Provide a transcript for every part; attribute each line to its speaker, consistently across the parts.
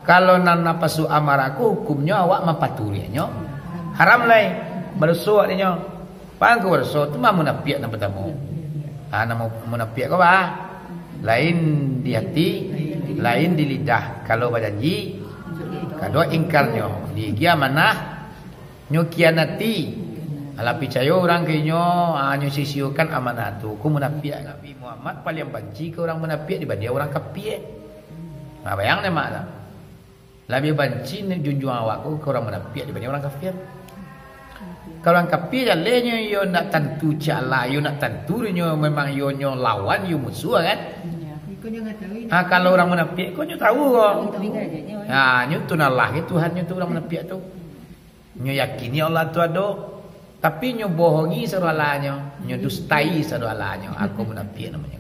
Speaker 1: Kalau nan napasu amaraku hukumnya awak mempaturinya. Haram lai bersuat dia. Pangku bersuat tu mah munafiq nang pertama. Nama munafiq kau bah. Lain di hati, lain di lidah. Kalau berjanji, kedua ingkarnya. Di dia manah nyukianati. Ala percaya orang kenyo nyusisiukan amanah tu. Ku munafiq. Nabi Muhammad paling benci ke orang munafiq dibanding orang kafir. Nah, bayang nama dah. Lebih benci junjung awakku ke orang munafiq dibanding orang kafir. Kalau orang kafir jalanya yo nak tentu cala, yo nak tentu nyo memang yo nyo lawan yo musuh kan. Kalau orang munafik kau nyo tahu kok. Nyo tunalah Tuhan nyo tu orang munafik tu. Nyo yakini Allah tu ada, tapi nyo bohongi serualanyo, nyo dustai serualanyo. Aku munafik namanya.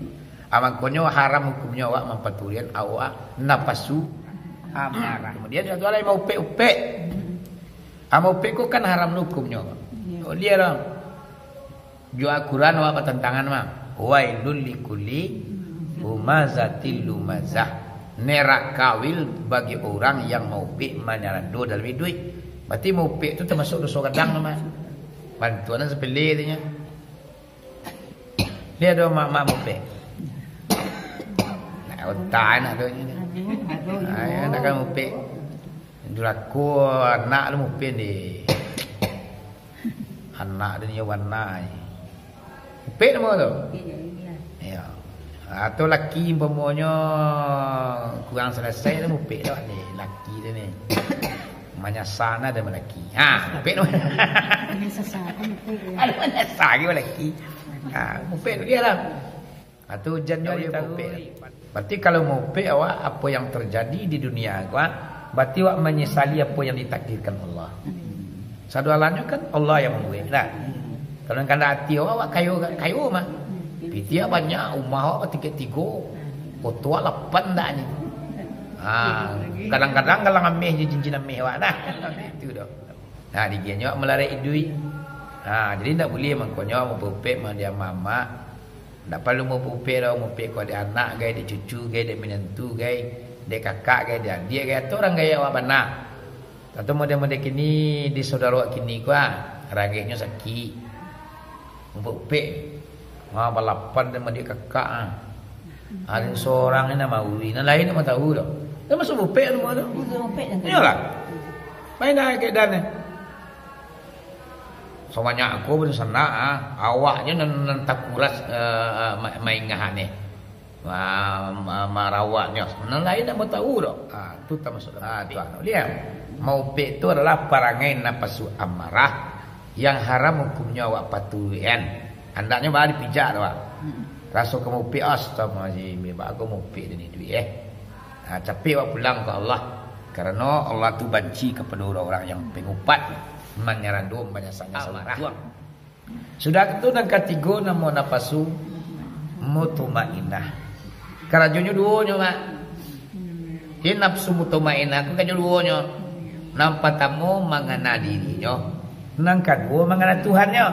Speaker 1: Makanya haram hukumnya awak mempaturian awak napasu amarah. Kemudian satu lagi mau upe-upe. Mau upe ku kan haram hukumnya. Oh dia lah. Jual Quran awak pertentangan mah. Wailul likulli humazatil lumazah. Nerakawil bagi orang yang mau upe menyerando dalam duit. Berarti mau upe itu termasuk dosa kadang mah. Bantuan sepele dia. Dia ada mak mau upe. Otak anak tu ni. Anak kan mupik. Dulaku anak lu mupik ni. Anak dia warna ni. Mupik nama tu. Ya. Atau laki umpamanya kurang selesai tu mupik dah ni. Laki dia ni. Manyasana ada lelaki. Mupik nama.
Speaker 2: Manyasana mupik.
Speaker 1: Ada manyasana lelaki. Mupik tu dia lah. Atau jangan tahu. Berarti kalau mau pe awak apa yang terjadi di dunia awak, berarti awak menyesali apa yang ditakdirkan Allah. Sadualannya kan Allah yang membuat. Nah, kalau kan hati awak kayu mah. Pitia banyak rumah awak tiga-tiga. Otua 8 dah ni. Kadang-kadang kalau ameh je cincin ameh awak dah. Itu dah. Nah, digianya awak melarai duit. Jadi tak boleh mangkonya mau pe mah dia mama. Tak perlu mau pupe dah, mau pupe kau ada anak gay, ada cucu gay, ada menantu gay, ada kakak gay, ada adik gay, atau orang gaya awak benar. Atau model-model kini di saudara kini kuah, raganya sakit, mau pupe, balapan dengan dia kakak. Ada seorang ni nama Uri, yang lain nama tahu dah. Dia masuk pupe nama tu. Iyalah, main dah kayak dan ni. Soalnya aku pun sana awaknya nanti kuras main ngah ni, marawaknya. Lain tak mau tahu dah. Tu tak masuk dalam tuan. Lihat, mau pe itu adalah perangai napasu amarah yang haram hukumnya awak patuhian. Hendaknya bawa dipijak awak. Rasa kamu pe astagfirullahaladzim, aku mau pe ni duit tapi awak pulang ke Allah karena Allah tu benci kepada orang-orang yang pengupat. Menyerandum banyak-banyak amarah. Sudah itu dan ketiga nama napasu mutmainah. Karajonya duonya mak. Ini nafsu mutmainah ku kajo duonya. Nampak tamu mangana dirinya. Nang kedua mangana Tuhannya.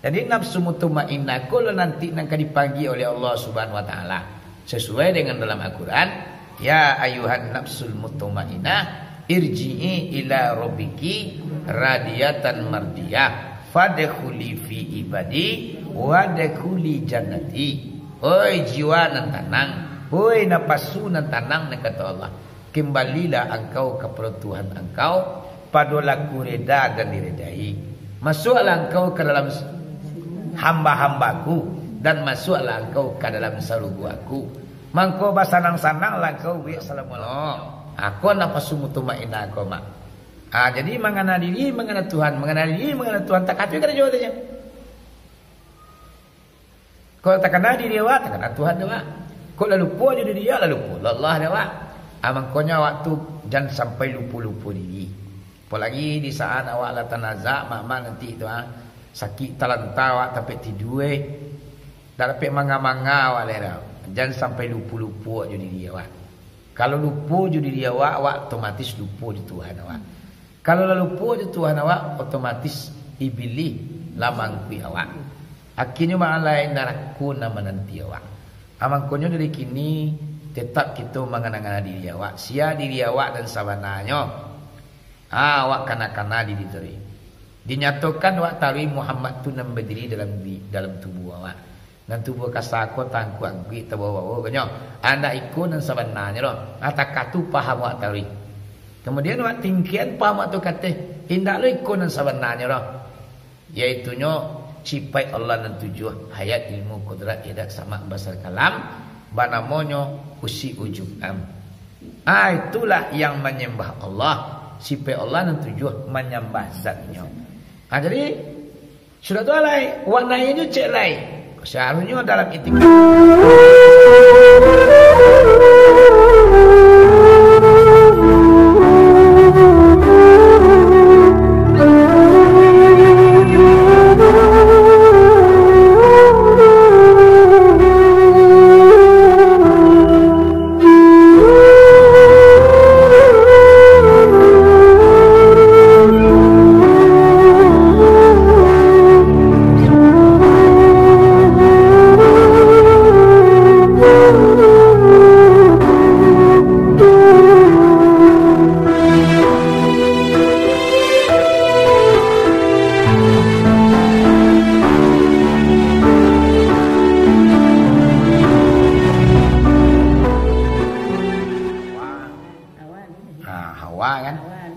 Speaker 1: Jadi nafsu mutmainah ku nanti nang dipanggil oleh Allah Subhanahu wa taala. Sesuai dengan dalam Al-Qur'an, ya ayuhan nafsul mutmainah irji'i ila rabbiki radiyatan mardiyah fadkhuli fi ibadi wadkhuli jannati. Oi jiwa nan tenang, oi napasu nan tenang nan kata Allah, kembalilah engkau kepada Tuhan engkau, padolah reda dan diredai. Masuklah engkau ke dalam hamba-hambaku dan masuklah engkau ke dalam saruguaku. Mangko basanang-sananglah engkau bi assalamualaikum. Aku napasu mutmainah aku mak. Jadi mengenal diri, mengenal Tuhan, mengenal diri, mengenal Tuhan. Tak kacau kan jawabannya. Kalau tak kenal diri awak, tak kenal Tuhan awak. Kalau lupa jadi dia, lalu lupa Allah awak. Makanya waktu jangan sampai lupa-lupa diri. Apalagi di saat awak lah tanazak, mak nanti itu sakit talanta awak tapi tidur. Tak dapat manga-manga awak lera. Jangan sampai lupa-lupa jadi diri awak. Kalau lupa jadi dia awak otomatis lupa di Tuhan awak. Kalau lupa di Tuhan awak otomatis iblis lamangkui awak. Akhirnya mak lain naraku nama nanti awak. Amangkonya dari kini tetap kita mengenang diri awak. Sia diri awak dan sabananya. Awak kana-kana diri tadi. Dinyatakan awak tari Muhammad tu nam berdiri dalam tubuh awak. Dan tubuh kasako tangku angki tabawa kanyo. Anda ikut dan sabananya lo. Atakatu paham awak tari. Kemudian awak tingkian paham awak tu kata indak lo ikut dan sabananya lo. Yaitunya cipai Allah dan tujuh hayat ilmu kudrat idak sama basar kalam banamonyo usi ujub am. Itulah yang menyembah Allah. Cipai Allah dan tujuh menyembah zatnya. Jadi sudah tu alai warnanya cek lai. Seharusnya dalam itikad.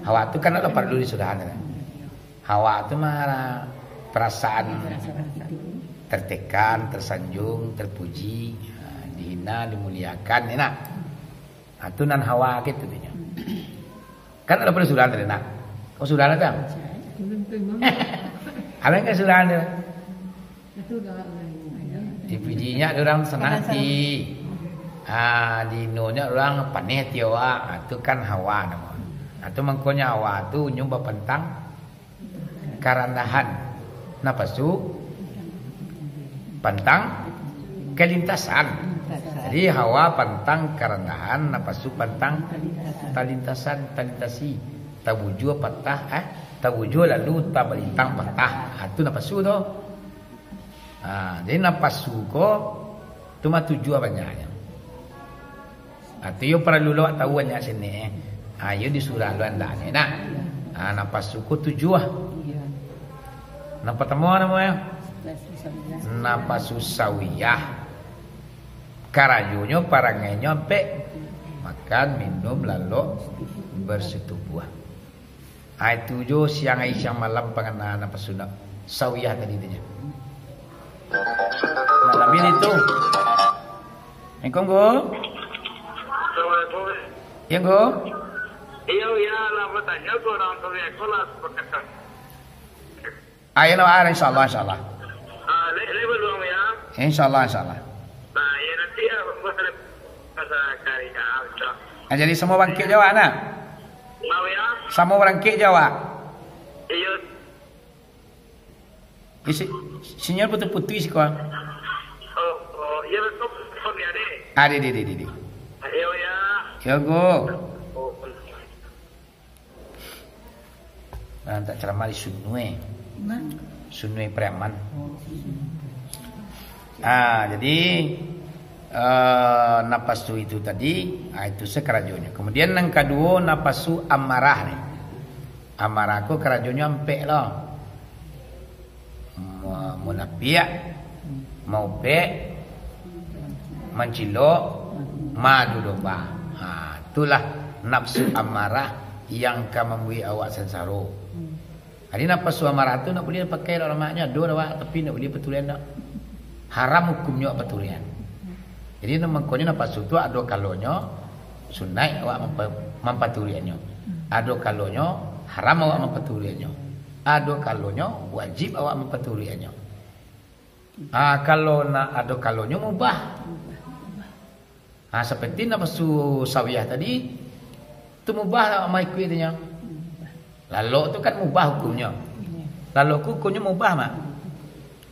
Speaker 1: Hawa itu kan ada perlu disudahan. Hawa itu mah perasaan tertekan, tersanjung, terpuji, dihina, dimuliakan, enak. Itu nan hawa gitu tuh. Kan ada perlu sudahan tadi nak. Oh sudahan ada? Ada nggak sudahan ada? Dipujinya orang senang di, dinonya orang paneh tiawa. Itu kan hawa namanya. Atau mangkonya hawa tu nyumba pentang karandahan napasu pentang kelintasan. Jadi hawa pentang karandahan napasu pentang talintasan talintasi tawuju patah tawuju lalu tabalintang patah. Itu napasu tu. Jadi napasu ko tu mah tujuh banyaknya. Atau yo perlu lo tahu banyak sini. Ayo di surah lu anda ni nak. Nampak suku tujuh. Nampak temu namanya. Nampak susawiyah. Karayunya parangnya pe makan minum lalu bersetubuh. Itu jo siang siang malam pengenaan apa sudah sawiyah tadi dia. Nah lebih itu. Engkau go. Yang go.
Speaker 3: Iya ya lah bertanya orang dari kelas berkata.
Speaker 1: Ayo lah insyaallah insyaallah.
Speaker 3: Belum ya.
Speaker 1: Insyaallah insyaallah.
Speaker 3: Nah ya nanti ya bahasa karya.
Speaker 1: Jadi semua bangkit Jawa nak.
Speaker 3: Mau ya?
Speaker 1: Semua bangkit Jawa.
Speaker 3: Iya.
Speaker 1: Sinyal putih-putih sih kau.
Speaker 3: Oh, ya betul ya deh.
Speaker 1: Di.
Speaker 3: Ayo ya.
Speaker 1: Yo go. Tak ceramah di Sunway Preman. Jadi napasu itu tadi, itu sekerajonya. Kemudian yang kedua napasu amarah nih. Amarah aku kerajonya ampe loh. Mau napiak, mau pe, mencilok, madu domba. Itulah nafsu amarah yang akan membui awak sensaro. Hari nafsu amarah tu nak boleh pakai lemaknya dua awak tapi nak boleh petulian tak. Haram hukumnya petulian. Jadi namanya nafsu tu ada kalonyo sunai awak mempatuliannya. Ada kalonyo haram awak mempatuliannya. Ada kalonyo wajib awak mempatuliannya. Kalau nak ada kalonyo mubah. Seperti nafsu sawiyah tadi tu mubah awak mai kuitnya. Lalu tu kan mubah hukumnya. Lalu hukumnya mubah mak.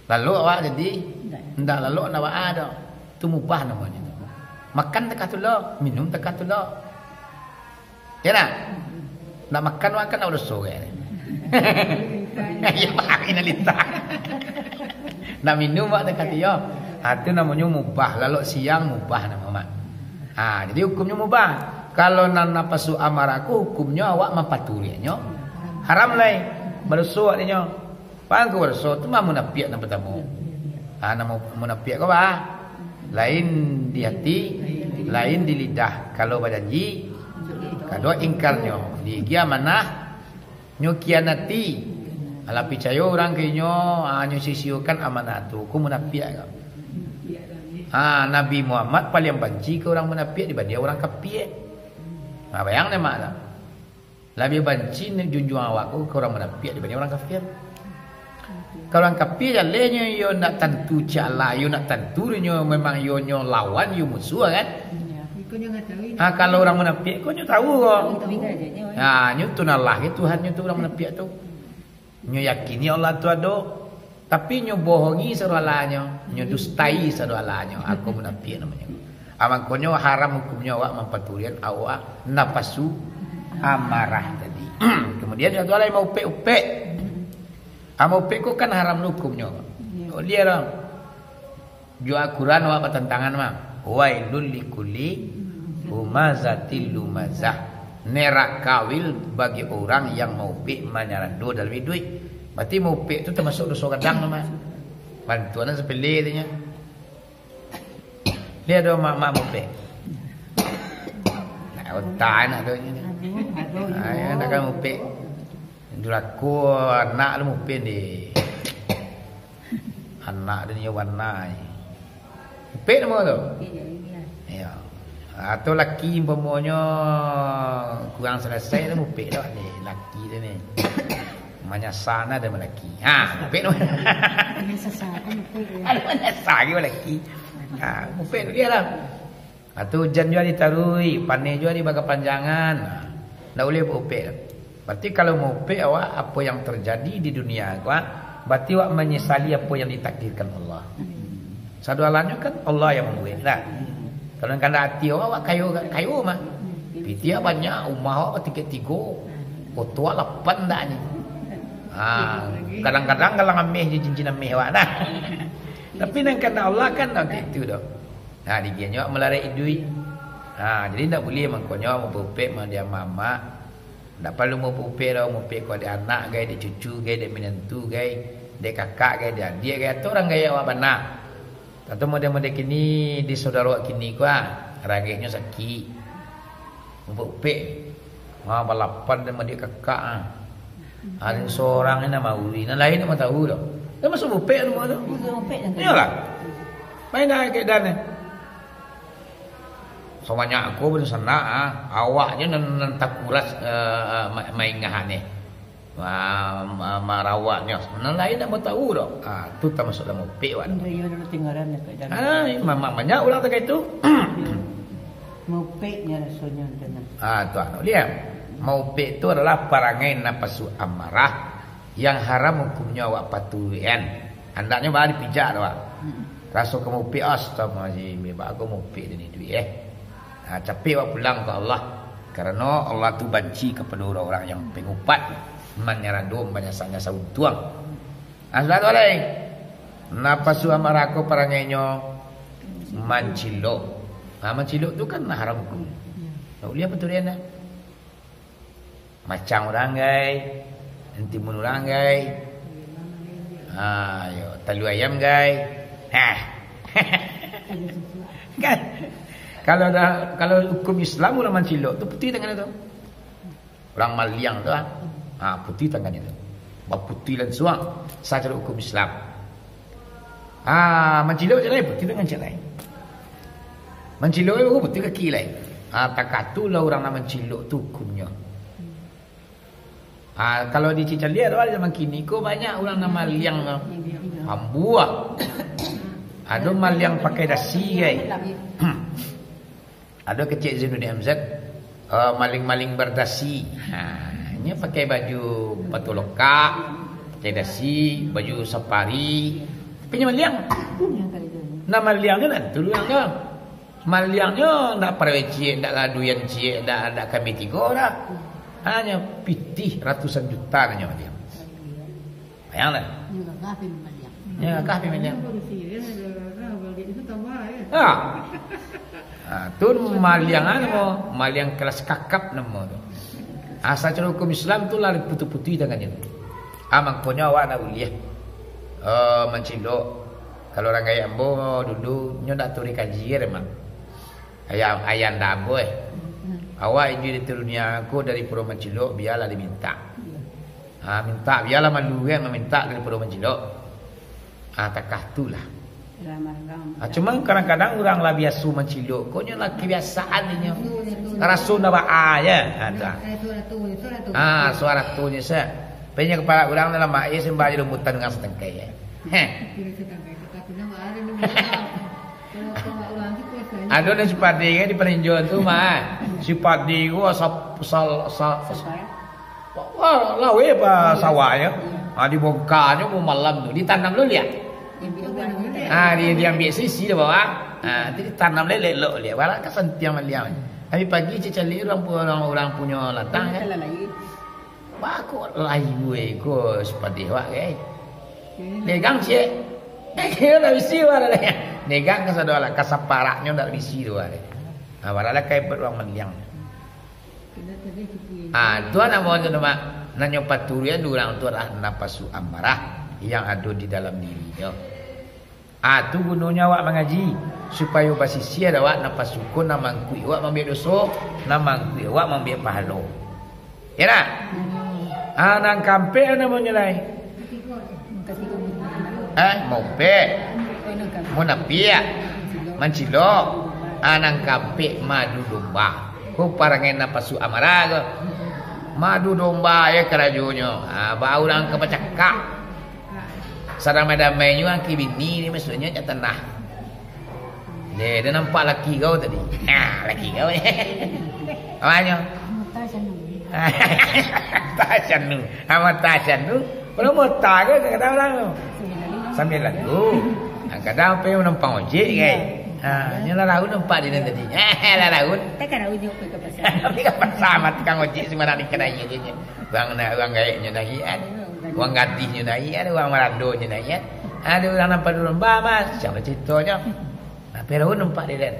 Speaker 1: Lalu awak jadi ndak lalu nak awak ada. Tu mubah namanya. Makan tekatullah, minum tekatullah. Ya nak? Nak makan makan udah sore. Ya pakai lintah. Nak minum mak dekat dia. Itu namanya mubah. Lalu siang mubah nama mak. Jadi hukumnya mubah. Kalau nan napasu amaraku hukumnya awak mempaturiannya. Haram lai. Bersuat dia. Pang ko bersuat tu mah munafiq nan pertama. Nama munafiq ko ba? Lain di hati, lain di lidah. Kalau berjanji, kedua ingkarnya. Di gia manah nyo kianati. Ala percaya orang kenyo nyo sisiukan amanah tu. Ku munafiq ka. Nabi Muhammad paling benci ke orang munafiq dibanding orang kafir. Bayang ni mak tak? Lebih benci ni junjung awak ke orang munafiq dibanding orang kafir. Kalau orang kafir jalanya yo nak tentu cala, yo nak tentu nyo memang yo lawan, yo musuh kan? Kalau orang munafik kau nyo tahu kok. Nyo tunallah ke Tuhan nyo tu orang munafik tu. Nyo yakini Allah tu ada, tapi nyo bohongi serualanyo, nyo dustai serualanyo. Aku munafik namanya. Amak konyo haram hukumnya awak mempaturian awak napasu amarah tadi. Kemudian satu lagi mau upe-upe. Upe ko kan haram hukumnya. Oh dia lah. Jual Quran awak pertentangan mah. Wailul likulli humazatil lumazah. Nerak kawil bagi orang yang mau upe menyarando dalam duit. Berarti mau upe itu termasuk dosa kadang mah. Bantuan sepele dia. Dia ada mak mupe. Nak otak nak tu ni. Nak kan mupe. Dulaku anak lu mupe ni. Anak dia warna. Mupe nama tu. Ya. Atau laki umpamanya kurang selesai tu mupe dah ni laki dia ni. Manya sana ada lelaki. Mupe nama.
Speaker 2: Sesat mupe.
Speaker 1: Ada sagi lelaki. Mupik tu dia lah. Atau hujan juga ditarui, panen juga dibaga panjangan. Tak boleh mupik. Berarti kalau mupik awak apa yang terjadi di dunia awak, berarti awak menyesali apa yang ditakdirkan Allah. Sadualannya kan Allah yang membuat lah. Kalau kan hati awak kayu mah. Piti banyak, rumah awak tiga-tiga. Kotua 8 dah ni. Kadang-kadang kalau ameh je cincin ameh awak dah. Tapi nak kata Allah kan tak itu dah. Dia nyok melarai duit. Jadi tak boleh mangkonya mau pupik mau dia mama. Tak perlu mau pupik dah, mau pupik kau dia anak gay, dia cucu gay, dia menantu gay, dia kakak gay, dia adik gay, tu orang gaya awak benar. Atau model-model kini di saudara awak kini kuah, raganya sakit. Mau pupik. Balapan dia dia kakak. Ada seorang ni nama Uri, yang lain nama tahu dah. Dia masuk mupik semua tu. Iyalah. Main dah ke dan ni. So banyak aku pun sana awaknya nan takuras main ngah ni. Marawaknya. Nan lain nak tahu dah. Tu tak masuk dalam mupik wak.
Speaker 2: Dia dulu tinggalan dekat jalan.
Speaker 1: Banyak ulang terkait tu.
Speaker 2: Mupiknya rasanya dengan.
Speaker 1: Tu anu dia. Mupik tu adalah perangai napasu amarah. Yang haram hukumnya awak paturian. Hendaknya baru dipijak awak. Rasa kamu pi astagfirullahalazim, bebak aku mupi ni duit capek awak pulang ke Allah. Karena Allah tu benci kepada orang-orang yang pengupat, menyerandum banyak-banyak sautuang. Asal lain. Napasu amarako parangainya mancilok. Mancilok tu kan haram hukum. Tahu dia paturian dah. Macam orang gay. Nanti menurang gay. Yo talu ayam gay. Kan? Kalau hukum Islam orang mancilok tu putih tangan itu. Orang Maliang tu putih tangan itu. Putih dan suang secara hukum Islam. Mancilok je lain putih tangan je lain. Mancilok itu putih kaki lain. Takatulah orang nak mancilok tu hukumnya. Kalau di Cicalia ada zaman kini ko banyak orang nama liang ambuah. Ada maliang pakai dasi guys. Ada kecil Zainuddin Hamzat maling-maling berdasi. Nya pakai baju batu lokak, pakai dasi, baju safari. Punya maliang. Nama liangnya nak dulu yang kan. Maliangnya nak perweci, nak laduyan cie, nak kami tiga dah. Hanya pitih ratusan juta nanya dia. Bayanglah. Ya, kahfi meliang. Tu maliang anu, maliang kelas kakap nama tu. Asal cara hukum Islam tu lah putih-putih dengan itu. Amang punya awak nak uliah. Mencilok. Kalau orang gaya ambo dulu nyo nak turi kaji memang. Ayam dah boy. Awak ini diturunnya aku dari Pura Mencilok biarlah diminta. Minta biarlah malu kan meminta dari Pura Mencilok. Takah tulah. Cuma kadang-kadang orang lah biasa mencilok. Kau lah kebiasaan dia. Rasul nak aja. Suara tu ni saya. Penyak kepala orang dalam mak sembah je rebutan dengan setengkai. Ada ni sipadi kan di peninjauan tu mah. Sipadi gua lawe apa sawahnya. Dibongkarnya mau malam tu ditanam dulu ya. Dia ambil sisi dia bawa. Jadi tanam lelok dia. Walau kesentiang maliam. Tapi pagi cecali orang punya latang kan. Bakok layu ko sepadi wak ke. Negang cie. Kira dah bisi wala le. Negang ka sadola kasaparaknya dah bisi do wala. Warala kai beruang maliang. Tuan amo tu nama nanyo paturian urang tu adalah napasu amarah yang ada di dalam dirinya. Tu gunanya awak mengaji supaya basisi ada awak napasuku namangku awak ambil dosa, namangku awak ambil pahala. Ya nak? Nang kampe namanya lai. Mau pe. Mau napia. Mencilok. Nang kampe madu domba. Ku parangen napasu amarah ke. Madu domba ya kerajunya. Bau orang kepacakak. Sarang madamai juga kibini ni maksudnya nyata tanah. Dia nampak laki kau tadi. Laki kau ni. Apanya? Tasanu. Tasanu. Kalau mau tak ke kata orang tu. Sambil lalu. Kadang apa yang nampak ojek kan. Ni lah laut nampak dia tadi. Lah laut.
Speaker 2: Takkan laut juga ke pasar.
Speaker 1: Tapi ke pasar mati kang ojek semua di kedai dia. Bang nak orang gayanya nahian. Orang gadisnya nahian, orang Malandonya nahian. Ada orang nampak dulu lembah mas. Siapa ceritanya? Tapi laut nampak dia kan.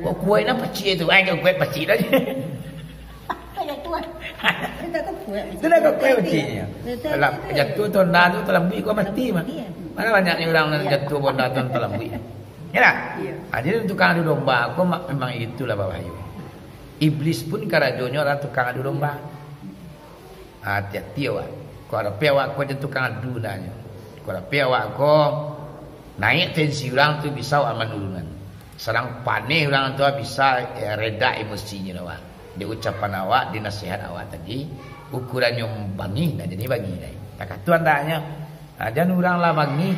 Speaker 1: Kok kuih nak pecik tu? Kau kuih pecik dah. Itu dah kau kuih peciknya. Kalau jatuh tonda tu terlambui kau mati mah. Mana banyaknya orang yang jatuh tonda tu terlambui. Ya tak? Jadi tukang adu domba aku memang itulah Bapak Ayu. Iblis pun karajonya orang tukang adu domba. Hati-hati awak. Kau ada pewak kau jadi tukang adu dahnya. Kau ada pewak kau naik tensi orang tu bisa aman duluan. Serang panih orang tu bisa reda emosinya awak. Di ucapan awak, di nasihat awak tadi ukurannya bangi dan jadi bangi dah. Tak tuan dahnya. Jangan orang lah bangi.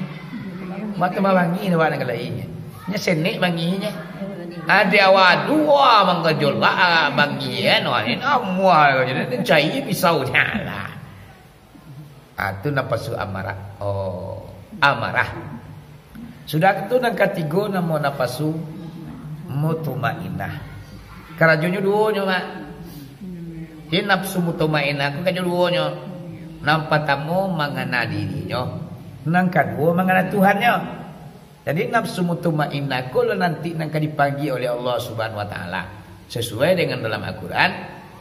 Speaker 1: Maka bangi awak nak lainnya. Nya senik banginya. Ada awak dua mangkajol lah bangi ni amwa jadi cai pisau nyala. Tu napasu amarah. Amarah. Sudah itu nang ketiga nama napasu mutmainah. Karajonya duonya mak. Ini nafsu mutmainah ku kajo duonya. Nang pertama mangana dirinya. Nang kedua mangana Tuhannya. Jadi nafsu mutmainah kalau nanti nang dipanggil oleh Allah Subhanahu wa taala sesuai dengan dalam Al-Qur'an,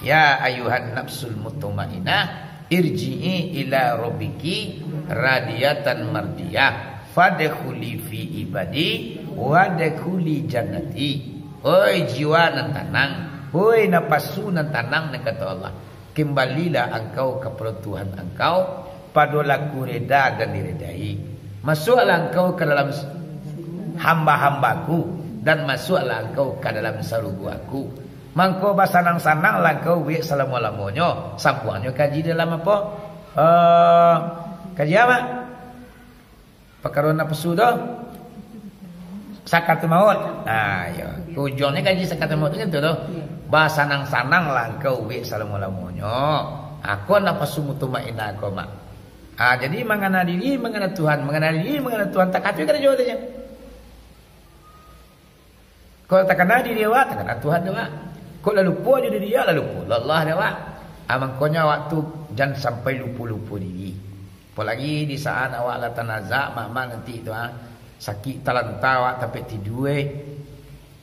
Speaker 1: ya ayuhan nafsul mutmainah irji'i ila rabbiki radiyatan mardiyah fadkhuli fi ibadi wadkhuli jannati. Oi jiwa nan tenang, oi napasu nan tenang nan kata Allah. Kembalilah engkau kepada Tuhan engkau, padolah reda dan diredai. Masuklah engkau ke dalam hamba-hambaku dan masuklah engkau ke dalam saruguaku. Mangko basanang-sananglah engkau wi selama-lamanya. Sampuannya kaji dalam apa? Kaji apa? Perkara nafsu dah. Sakatul maut. Ya. Ujungnya kaji sakatul maut itu tu. Basanang-sananglah engkau wi selama-lamanya. Aku nafsu mutmainah aku mak. Jadi mengenal diri, mengenal Tuhan, mengenal diri, mengenal Tuhan tak kata kada jawabannya. Kalau tak kenal diri awak, tak kenal Tuhan awak. Kalau lupa diri dia, lalu lupa Allah awak. Mangkonya waktu jangan sampai lupa-lupa diri. Apalagi di saat awak lah tanazak, mak nanti tu sakit talanta awak tapi tidur.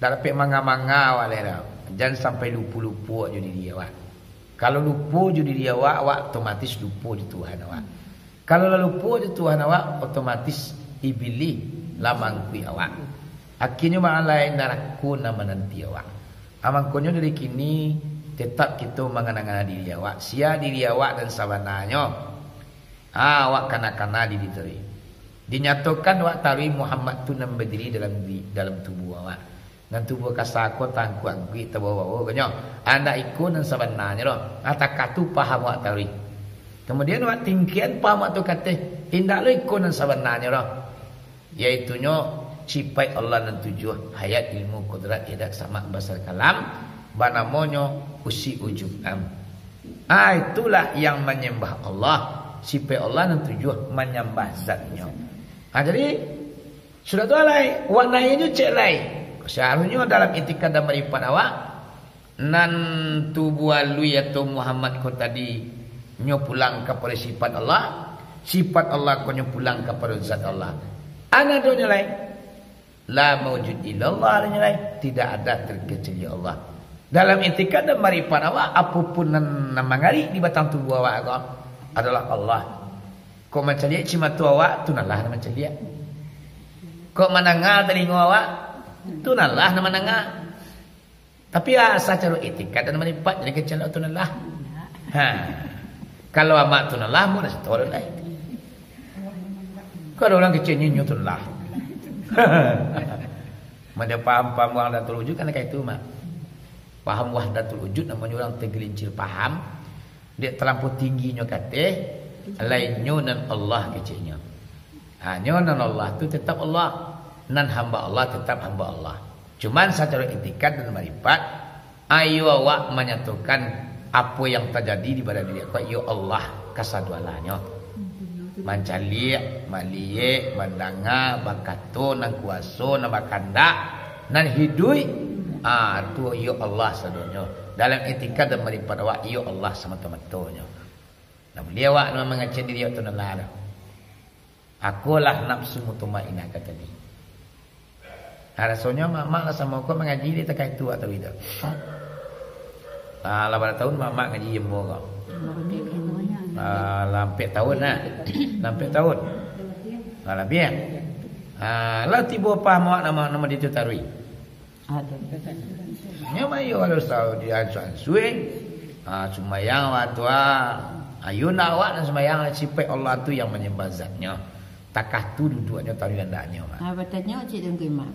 Speaker 1: Tak dapat manga-manga awak dah. Jangan sampai lupa-lupa je diri awak. Kalau lupa je diri awak, awak otomatis lupa je Tuhan awak. Kalau lupa je Tuhan awak, otomatis iblis lamangkui awak. Akhirnya mak lain naraku nama nanti awak. Amangkonyo dari kini tetap kita mengenang diri awak. Sia diri awak dan sabananya. Awak kana-kana diri tadi. Dinyatakan awak tahu Muhammad tu nam berdiri dalam tubuh awak. Dan tubuh kasako tangku anggi tabawa kanyo. Anda ikut dan sabananya loh. Atakatu paham awak tahu. Kemudian awak tingkian paham awak tu kata tindak lo ikut dan sabananya loh. Yaitunya cipai Allah dan tujuh hayat ilmu kudrat idak sama basar kalam banamonyo usi ujubam. Itulah yang menyembah Allah. Cipai Allah dan tujuh menyembah zatnya. Jadi sudah tu alai warnanya cek lai. Seharusnya dalam itikad dan marifat awak nan tubuh lu yaitu Muhammad ko tadi nyo pulang kepada sifat Allah, sifat Allah ko nyo pulang kepada zat Allah. Ana do nilai la mawjud illallah nilai tidak ada terkecuali Allah. Dalam itikad dan marifat awak apapun nama ngari di batang tubuh awak ko adalah Allah. Ko mencari cima tu awak tu nalah nama mencari. Ko mananga telinga awak tu nalah nama nanga. Tapi asa cara itikad dan marifat jadi kecuali tu nalah. Kalau amak tu nalah mu dah setolong lai. Kalau orang kecil nyu tu nalah. Mana paham wahdatul wujud kan kayak itu mak. Paham wahdatul wujud namanya orang tergelincir paham. Dia terlampau tingginya kata lainnya nan Allah kecilnya. Hanya nan Allah tu tetap Allah. Nan hamba Allah tetap hamba Allah. Cuman secara itikad dan marifat ayo awak menyatukan apa yang terjadi di badan diri aku ya Allah kasadualanya. Mancaliak, maliek, mandanga, bakato, nan kuaso, nan bakanda, nan hidui. Tu ya Allah sadonya. Dalam itikad dan marifat awak ya Allah semata-matanya. Nah beliau awak mengacau diri awak tu nalar. Akulah nafsu mutmainnah kata dia. Rasanya mak lah sama aku mengaji dia terkait tu atau tidak. Berapa tahun mak ngaji jembo kau. Lampai tahun lah. Lampai tahun. Lebih ya. Lah tiba apa mak nama dia tu tarui.
Speaker 2: Ada.
Speaker 1: Nya mayo harus tahu dia suwe. Sumayang waktu ayun awak dan sumayang sifat Allah tu yang menyembah zatnya. Takah tu duduknya tahu andaknya mak.
Speaker 2: Bertanya cik dengki mak.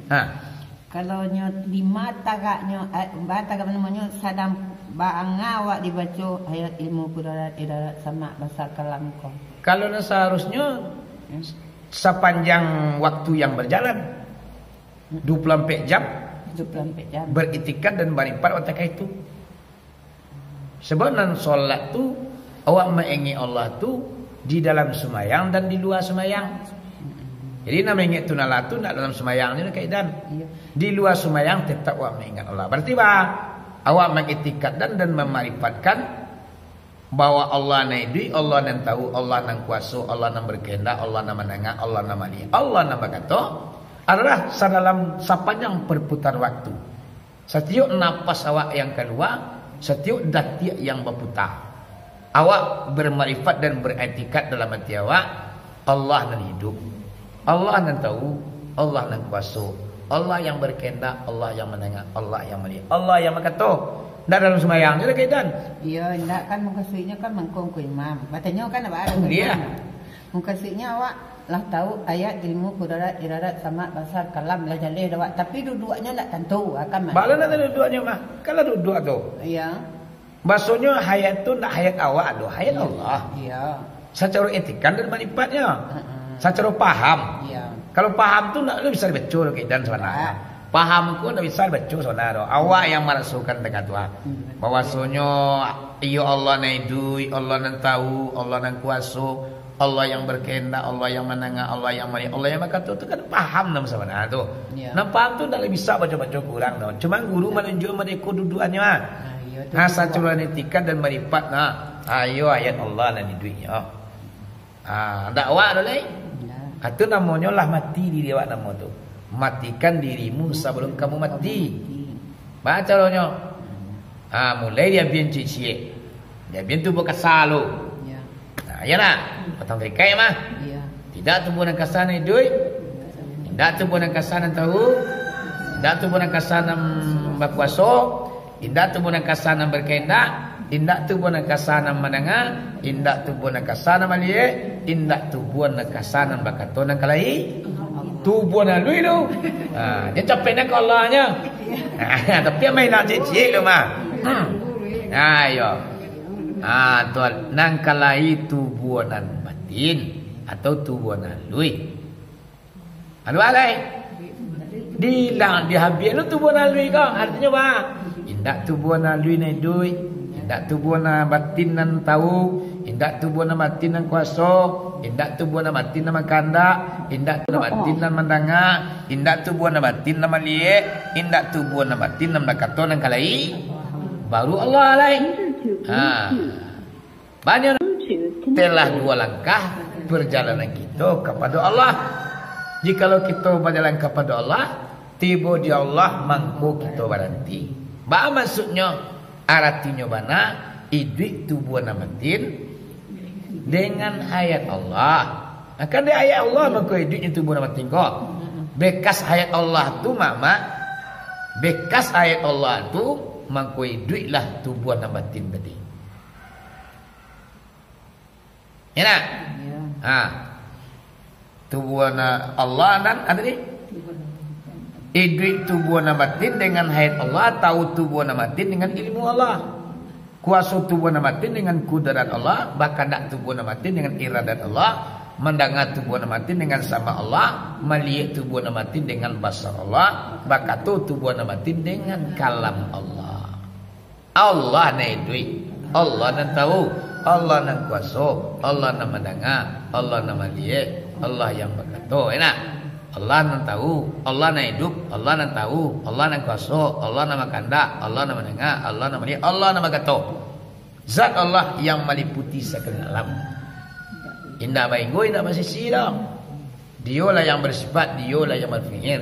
Speaker 2: Kalau nyo lima tagaknya tagak namanya sadam banga awak dibaca ayat ilmu kudarat idarat sama bahasa kalam ko. Kalau seharusnya sepanjang waktu yang berjalan 24 jam beritikad dan marifat watak itu. Sebenarnya solat tu awak mengingat Allah tu di dalam semayang dan di luar semayang. Jadi nama ingat tunala tu nak dalam semayang ni kaidan. Di luar semayang tetap awak mengingat Allah. Berarti awak mengitikad dan memarifatkan bahwa Allah naidui, Allah nan tahu, Allah nan kuasa, Allah nan berkehendak, Allah nan mendengar, Allah nan melihat, Allah nan berkata adalah dalam sepanjang perputaran waktu. Setiap napas awak yang keluar, setiap detik yang berputar. Awak bermarifat dan beretikat dalam hati awak Allah nan hidup, Allah nan tahu, Allah nan kuasa, Allah yang berkehendak, Allah yang mendengar, Allah yang melihat, Allah yang berkata. Dah dalam semayang je kaitan. Ya, ndak kan muka suinya kan mengkong ku imam. Batanya kan apa ada.
Speaker 1: Dia.
Speaker 2: Muka suinya awak lah tahu ayat ilmu kudarat iradat sama basar kalam lah jaleh awak tapi dua-duanya ndak tentu akan.
Speaker 1: Bala nak dua-duanya mah. Kalau dua tu.
Speaker 2: Iya.
Speaker 1: Maksudnya hayat tu ndak hayat awak doh, hayat Allah.
Speaker 2: Iya.
Speaker 1: Secara etikan dan manifatnya. Secara paham.
Speaker 2: Iya.
Speaker 1: Kalau paham tu ndak bisa betul kaitan sebenarnya. Paham ku ndak bisa baca saudara. Awak yang merasukan dekat Tuhan. Bahwasanya ya Allah naidui, Allah nan tahu, Allah nan kuasa, Allah yang berkehendak, Allah yang mendengar, Allah yang melihat, Allah yang berkata tu kan paham nama sebenarnya tu. Nah paham tu ndak bisa baca-baca kurang tu. Cuma guru menunjuk mereka dudukannya. Sacuran etika dan marifat ayo ayat Allah nan diduinya. Dakwah dah lai. Itu namanya lah mati di awak nama tu. matikan dirimu sebelum kamu mati. Baca caranya. Mulai dia biar cici. Dia biar tubuh kasalo.
Speaker 2: Ya.
Speaker 1: Nah, ya nak. Patang terikai mah.
Speaker 2: Ya.
Speaker 1: Tidak tubuh nak kasana duit. Tidak tubuh nak kasana tahu. Tidak tubuh nak kasana berkuasa. Tidak tubuh nak kasana berkehendak. Tidak tubuh nak kasana mendengar. Tidak tubuh nak kasana melihat. Tidak tubuh nak kasana berkata nak kalai. Tubuh nak lui tu. Dia capek nak Allahnya. Tapi main nak cik-cik lu mah. Ayo. Tuan nang kalai tubuh nan batin atau tubuh nan lui. Anu alai. Dilang dihabis lu tubuh nan lui kau. Artinya apa? Indak tubuh nan lui nai duit. Indak tubuh nan batin nan tahu. Indak tubuh nan batin nan kuasa. Indak tubuh nan batin nan makanda. Indak tubuh nan batin nan mendengar. Indak tubuh nan batin nan melihat. Indak tubuh nan batin nan berkata nan kalai. Baru Allah alai. Banyak telah 2 langkah perjalanan kita kepada Allah. Jikalau kita berjalan kepada Allah, tiba di Allah mangko kita berhenti. Ba maksudnya artinya bana hidup tubuh namatin dengan ayat Allah. Akan dia ayat Allah mangko hidupnya tubuh namatin kau. Bekas ayat Allah tu mama. Bekas ayat Allah tu mangko hiduplah tubuh namatin tadi. Ya nak? Ya. Tubuh Allah dan ada ni. Hidup tubuh batin dengan hayat Allah, tahu tubuh batin dengan ilmu Allah. Kuasa tubuh batin dengan kudrat Allah, bahkan tak tubuh batin dengan iradat Allah, mendengar tubuh batin dengan sama Allah, melihat tubuh batin dengan basar Allah, bahkan tubuh batin dengan kalam Allah. Allah na hidup, Allah nan tahu, Allah nan kuasa, Allah nan mendengar, Allah nan melihat, Allah yang berkata, enak. Allah nan tahu, Allah nan hidup, Allah nan tahu, Allah nan kuasa, Allah nan makanda, Allah nan mendengar, Allah nan melihat, Allah nan berkata. Zat Allah yang meliputi segala alam. Indah bainggo, indah bersisi dah. Dialah yang bersifat, dialah yang berfikir.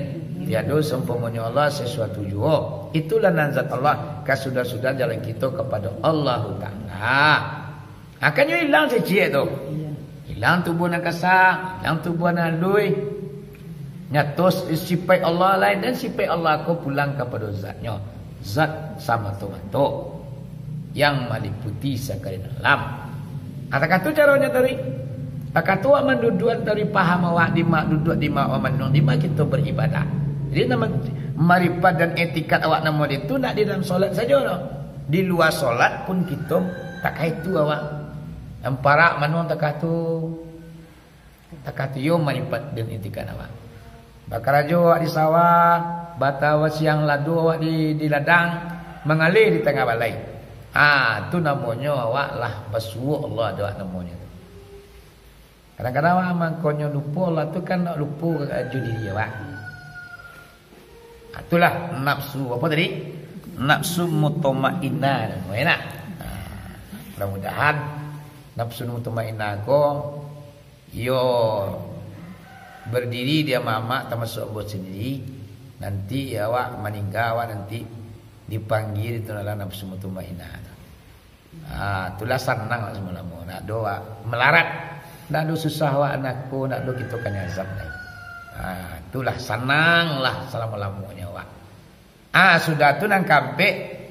Speaker 1: Tiada sempurna Allah sesuatu jua. Itulah nazat Allah. Sudah-sudah jalan kita kepada Allah Ta'ala. Akannya hilang cicik tu. Hilang tubuh nak kasar, hilang tubuh nak lui. Nyatos sifat Allah lain dan sifat Allah aku pulang kepada zatnya. Zat sama tu yang meliputi segala alam. Kata tu caranya tadi. Kata tu mendudukan dari paham awak di mak duduk di mak aman di mak kita beribadah. Jadi nama marifat dan etikat awak nama itu nak di dalam solat saja loh. Di luar solat pun kita tak kaitu awak. Emparak manuang tak kaitu. Tak kaitu yo marifat dan etikat awak. Bakar aja awak di sawah, batawa siang ladu awak di ladang, mengalir di tengah balai. Tu namanya awak lah basuh Allah doa namanya. Kadang-kadang awak mangkonyo lupa Allah tu kan nak lupa aju diri awak. Itulah nafsu apa tadi? Nafsu mutmainnah. Enak. Mudah-mudahan nafsu mutmainnah ko yo berdiri dia mamak termasuk buat sendiri. Nanti awak meninggal awak nanti dipanggil itu adalah nafsu mutmainnah. Itulah senang lah semula-mula. Nak doa melarat. Nak do susah awak anakku, nak do kita kan azab lain. Itulah senanglah selama-lamanya awak. Sudah tu nang kampek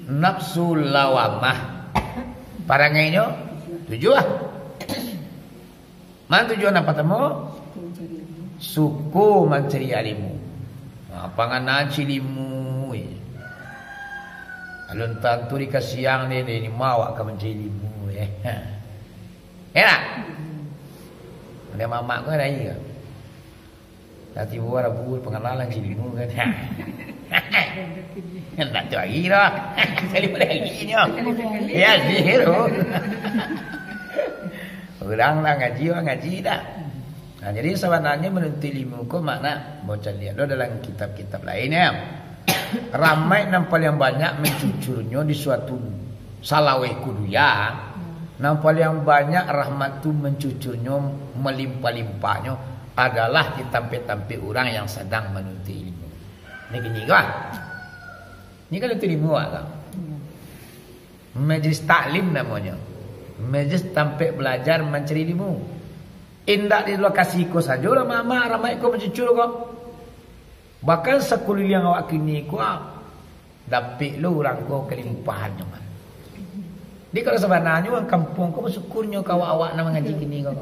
Speaker 1: nafsu lawamah. Parangainya tujuh lah. Mana tujuan apa temu? Suku mencari ilmu. Pangan naci ilmu. Alun tantu di kasiang ni mau akan mencari ilmu. Enak. Ada mamak ko ada iya. Tadi buat rabu pengenalan si ilmu kan. Nak tu lagi dah. Sekali pada lagi ni. Ya zero. Orang lah ngaji dah. Jadi sebenarnya menuntut ilmu ko makna baca lihat dalam kitab-kitab lainnya. Ramai nampak yang banyak mencucurnya di suatu salaweh kuduya. Nampak yang banyak rahmat tu mencucurnya melimpah-limpahnya adalah ditampil-tampil orang yang sedang menuntut ilmu. Ini gini kan? Ini kan menuntut ilmu kan? Majlis taklim namanya. Majlis tampil belajar mencari ilmu. Indak di lokasi ko saja lah mama ramai ko mencucur ko. Bahkan sekulil yang awak kini ko dapik lu orang ko kelimpahan cuma. Di kalau sebenarnya orang kampung ko bersyukurnya kau awak nama ngaji kini ko.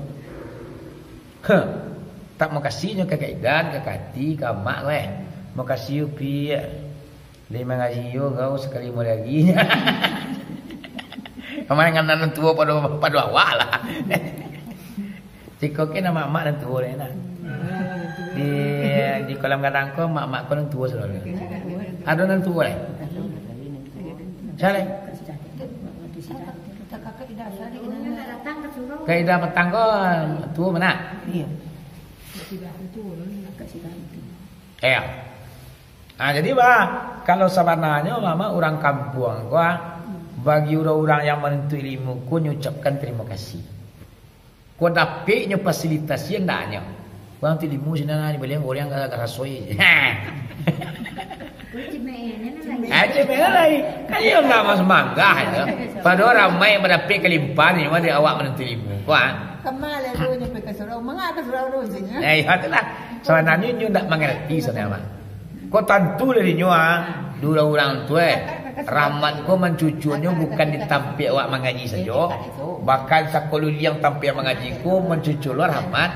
Speaker 1: Tak mau kasihnya ke kaidan, ke kati, ke mak weh. Mau kasih upi. Lima ngaji yo kau sekali mau lagi. Kemarin kan tua pada awak lah. Jika kena mak dan tua lah. Di kolam kadang ko mak ko dan tua selalu. Ada dan tua lah. Cale. Kaidah petang ko tua mana? Iya. Jadi kalau sebenarnya mama orang kampung gua bagi orang-orang yang menuntut ilmu ku nyucapkan terima kasih. Ku dapatnya fasilitasi yang daknya. Bang tu ilmu sina ni boleh orang agak rasoi. Aje melai. Kan dia enggak mas manggah ya. Pada ramai mendapat kelimpahan ni mari awak menuntut ilmu. Ku
Speaker 2: Kemana tu ni pergi surau? Mengapa surau tu sini?
Speaker 1: Itulah. Sebenarnya nyu tak mengerti sebenarnya. Kau tentu dari nyu dua orang tua. Rahmat ko mencucunya bukan ditampil awak mengaji saja. Bahkan sekolah yang tampil mengaji ko mencucu luar rahmat.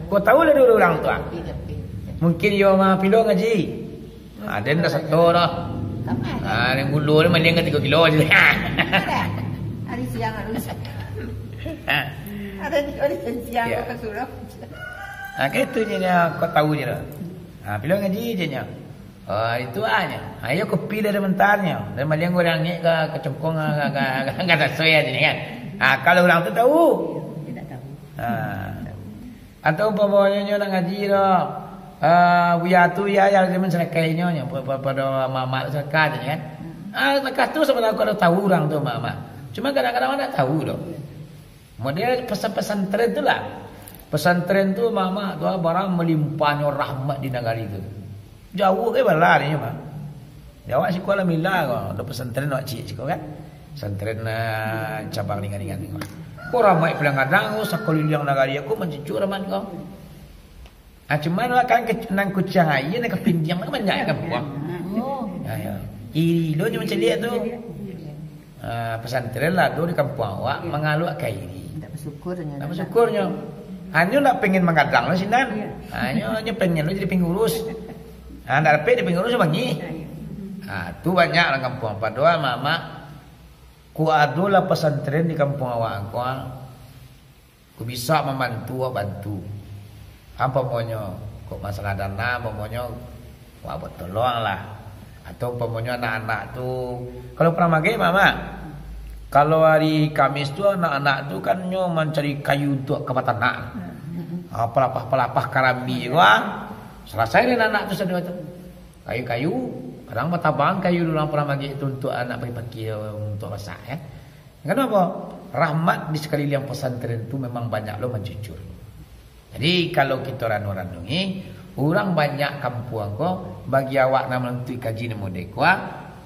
Speaker 1: Kau tahu lah dua orang tua. Mungkin yo mah pilo ngaji. Ada dah satu dah. Yang gulu ni mending 3 kilo je.
Speaker 2: Hari siang harus. Ada di siang ke surau.
Speaker 1: Gitu nya kau tahu je dah. Pilo ngaji je nya. Itu aja. Ayo kopi dari mentarnya. Dan maliang orang ni ke cengkong enggak sesuai ni kan. Kalau orang tu tahu. Tidak tahu. Atau umpamanya nak ngaji dah. Buya tu ya yang dia mencelakainya pada mama sedekah je kan. Sedekah tu sebenarnya kalau tahu orang tu mama. Cuma kadang-kadang tak tahu dah. Model pesan-pesantren tu lah. Pesantren tu mama tu barang melimpahnya rahmat di negara itu. Jauh ke balar ni mah. Jawab si Kuala Mila kau. Ada pesantren nak cik kau kan. Pesantren cabang ringan-ringan kau. Kau ramai kadang-kadang sekolah yang negara aku mencucur rahmat kau. Cuma lah kan nang kucang air nak kepinjang nak banyak kan buang. Ya. Iri lo cuma celik tu. Pesantren lah tu di kampung awak mengaluk ke iri.
Speaker 2: Tak bersyukurnya.
Speaker 1: Tak bersyukurnya. Hanya nak pengen mengadang lah sinan. Hanya pengen lo jadi pengurus. Tak dapat dia pengurus bagi. Tu banyak orang kampung. Padahal mama ku adalah pesantren di kampung awak ku bisa membantu bantu. Apa maunya kok masalah dana maunya wah buat tolong lah. Atau maunya anak-anak tu kalau pernah magi mama kalau hari Kamis tu anak-anak tu kan nyo mencari kayu untuk ke tanah. Pelapah-pelapah karambi wah. Selesai dengan anak tu sedang tu. Kayu-kayu, kadang matabang kayu dulu pernah bagi itu untuk anak pakai untuk masak ya. Kenapa? Rahmat di sekeliling pesantren itu memang banyak lo mencucur. Jadi kalau kita randu-randungi, orang banyak kampung ko bagi awak nak menuntut kaji nemu dekwa,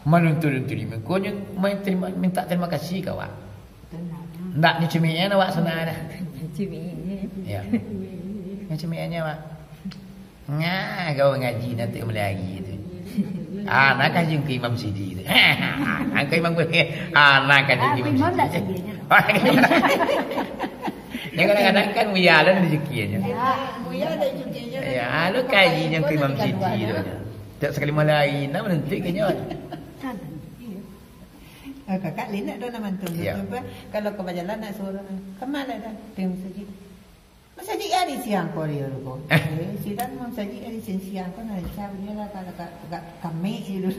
Speaker 1: menuntut ilmu ko minta terima kasih ke awak. Ndak ni cemian awak sana dah.
Speaker 2: Cemian.
Speaker 1: Ya. Ni cemiannya awak. Kau ngaji nanti lagi tu. Nak kaji ke Imam Sidi tu. Nak Imam nak kaji ke Imam Sidi. Yang kadang-kadang kan Buya ada rezekinya.
Speaker 2: Buya ada rezekinya.
Speaker 1: Ya, lu kaji yang ke Imam Sidi tu. Tak sekali malai nak menentik kenya.
Speaker 2: Kakak Lin nak dona mantu. Kalau ke berjalan nak suruh ke mana dah? Tim masjid. Masjid ada siang kau dia tu. Sidan masjid ada siang kau nak siapa dia lah kalau kami itu.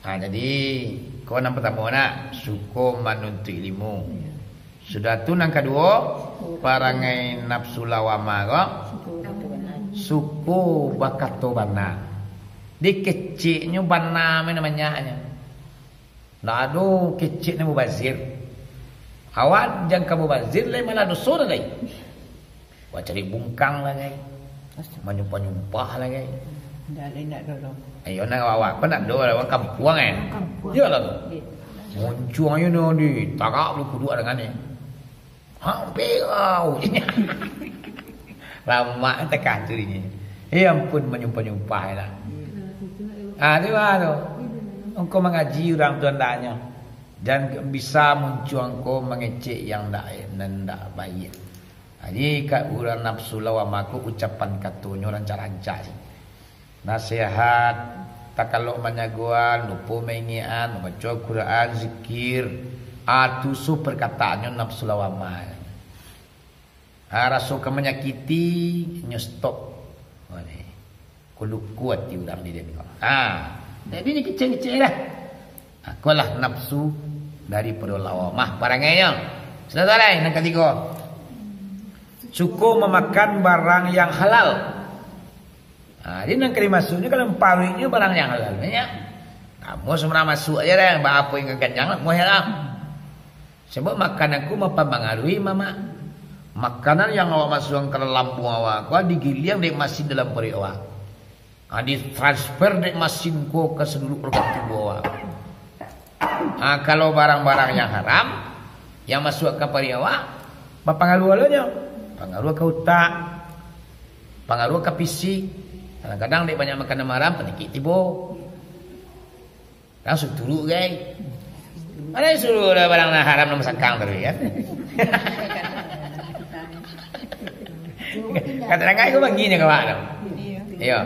Speaker 1: Jadi kau yang pertama nak suku menuntut ilmu. Sudah tu yang kedua parangai nafsu lawama kau. Suku bakat tu bana. Di kecilnya bana namanya. Lalu kecilnya mubazir. Awak jangan kamu bazir lai malah dosa dah lai. Wah cari bungkang lah gai. Menyumpah-nyumpah lah gai.
Speaker 2: Dah lain nak dulu.
Speaker 1: Ayo nak awak apa nak doa orang kampung kan. Ya lah tu. Muncul ayo ni takak lu kudu dengan ni. Hampir kau. Lama tekan curinya. Ya ampun menyumpah-nyumpah lah. Dia tu. Engkau mengaji orang tuan tanya. Dan bisa muncul engkau mengecek yang tak baik. Jadi kat orang nafsu lawamaku ucapan katunyo rancak-rancak. Nasihat, tak kalau menyaguan, lupa mengingat, membaca Quran, zikir, atusu perkataannya nafsu lawamah. Rasa menyakiti, nyo stop. Kudu kuat di orang di dia. Jadi ni kecil-kecil lah. Aku lah nafsu daripada lawamah parangnya. Sudah selesai yang ketiga. Cukup memakan barang yang halal. Dia nak kali masuknya kalau paruhnya barang yang halal. Kamu sebenarnya masuk aja deh. Apa yang kenyang mau heran. Sebab makanan aku mempengaruhi mama. Makanan yang awak masukkan ke lambung awak, kau digiling dek mesin dalam perut awak. Ditransfer dek mesin kau ke seluruh organ tubuh awak. Kalau barang-barang yang haram yang masuk ke perut awak, berpengaruh alanya. Pengaruh ke otak, pengaruh ke fisik. Kadang-kadang dia banyak makan haram, penyakit tiba. Langsung turun guys. Mana suruh barang haram nama sakang terus ya. Kata-kata aku begini kawan tu. Iya.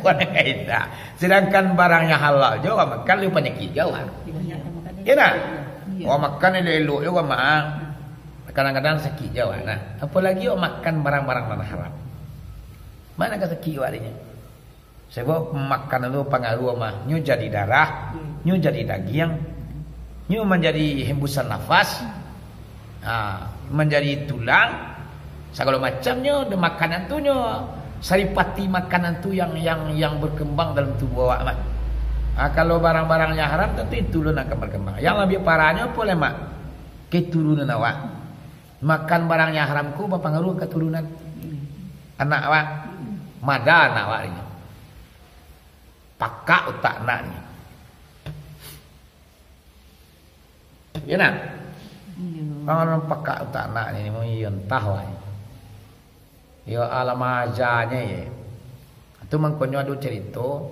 Speaker 1: Puan kita. Sedangkan barangnya halal juga makan lu penyakit juga. Ya nak? Orang makan elok-elok juga mah. Kadang-kadang sakit jauh. Nah, apalagi orang makan barang-barang yang haram. Mana ke sakit warinya? Sebab makanan itu pengaruh mah. Nyu jadi darah, nyu jadi daging, nyu menjadi hembusan nafas, menjadi tulang, segala macamnya. De makanan tu nyu saripati makanan tu yang berkembang dalam tubuh awak mah. Kalau barang-barang yang haram tentu itu akan berkembang. Yang lebih parahnya apa lemak? Keturunan awak. Makan barang yang haramku berpengaruh keturunan anak awak. Mada anak awak ini. Pakak otak anak ni. Ya nak? Orang pakak otak anak ni mau entah wah. Ya alam ajanya ya. Itu mengkonyo ada cerita.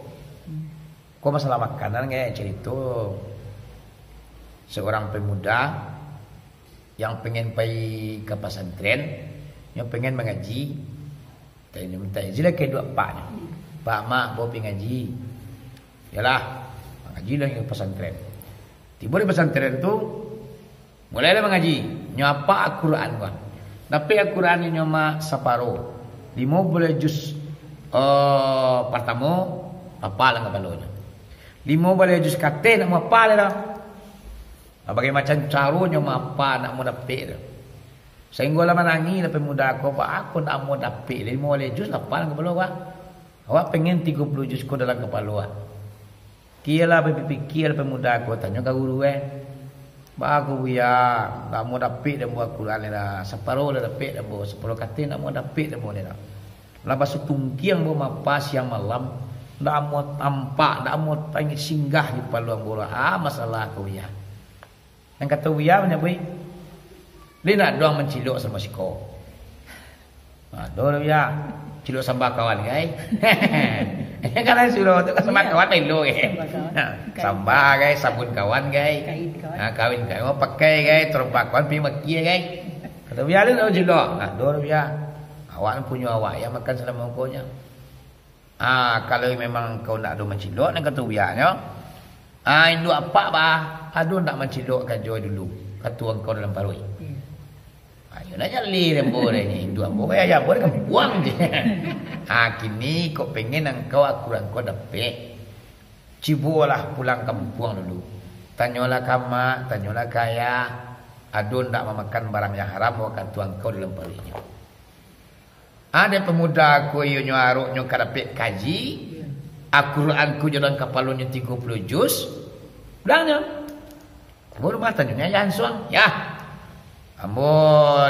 Speaker 1: Kau masalah makanan kayak cerita. Seorang pemuda yang pengen pergi ke pesantren, yang pengen mengaji, minta izin ke dua paknya. Pak mak bawa pergi ngaji. Yalah, mengaji lah ke pesantren. Tiba di pesantren tu, mulailah mengaji. Nyapa Al-Quran kan. Tapi Al-Quran ini nyoma separuh. 50 juz pertama, apa lah kepalanya. 50 juz kate nak apa lah. Bagai macam caranya apa nak mau dapat tu. Sehingga lah menangi lepas muda aku nak mau dapat 50 juz apa lah kepala awak. Awak pengen 30 juz ko dalam kepala awak. Kialah berfikir lepas muda aku tanya ke guru aku ya nak mau dapat dan buat Quran lah. Separuh dah dapat dah buat 10 kata nak mau dapat dah buat dah. Lepas tu tungkiang bawa mapa siang malam nak mau tampak, nak mau tanya singgah di paluang bola. Masalah aku ya. Yang kata Wia menyebut dia nak doang menciluk sama si kau. Doang Wia ciluk sama kawan guys. Kalau suruh tu sama kawan pelu sama guys, sabun kawan guys. Kawin kawan pakai guys, terumpak kawan pergi maki guys. Kata Wia dia nak ciluk. Doang Wia awak punya awak yang makan selama mukonya. Kalau memang kau nak do menciluk, nak kata Wia nya. Itu apa bah? Aduh nak mencilukkan jual dulu. Katuang kau dalam paroi. Ayo nak jali rembo ni. Dua bo ya boleh kan buang je. Kini kau pengen engkau Al-Quran kau dapat. Cibulah pulang kampung dulu. Tanyalah kama, tanyalah kaya. Aduh nak memakan barang yang haram wakan tuang kau dalam paroinya. Ada pemuda aku yang nyuaruk kadapet kaji. Al-Quran ku jalan kapalunnya 30 juz. Bilangnya
Speaker 2: Ambo rumah tanyanya ya Suang. Ya. Ambo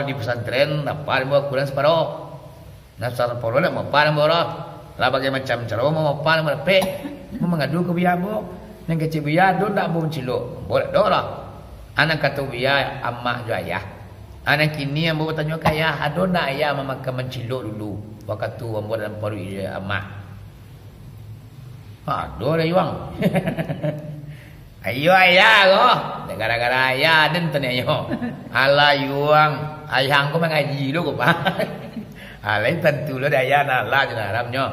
Speaker 2: di pesantren dapat ambo kurang separuh. Nasar poro lah mau pan ambo lah. Lah bagai macam cara mau pan ambo dapat. Mau mengadu ke biar ambo. Nang kecil biar do ndak ambo cilok. Boleh do lah. Anak kata biar amak jo ayah. Anak kini ambo bertanya ke ayah, ado ndak ayah memakan mencilok dulu. Waktu tu ambo dalam paru amak. Ado lah yuang. Ayo ayah ko. Gara-gara ayah den tanya yo. Ala yuang, ayah ko mengaji lu ko pa. Alai tentu lo ayah nala jana haramnyo.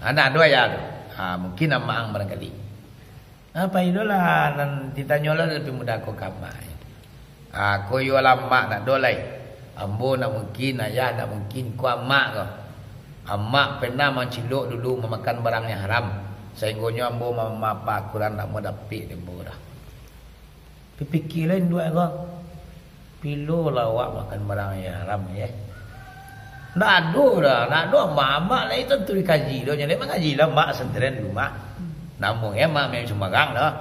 Speaker 2: Anak do ayah tu. Mungkin amang barangkali. Apa itulah nan ditanya lah lebih mudah ko kamai. Aku yo lama nak dolai. Ambo nak mungkin ayah nak mungkin ku amak ko. Amak pernah mencilok dulu memakan barang yang haram. Sehingga ambo mapa Quran nak mau dapat dembo dah. Fikir lain dua ko. Pilo lawak makan barang yang haram ya. Nak ado dah, nak ado mak lah itu tentu dikaji doh. Jadi mengaji lah mak sentren rumah. Namun ya mak memang cuma gang dah.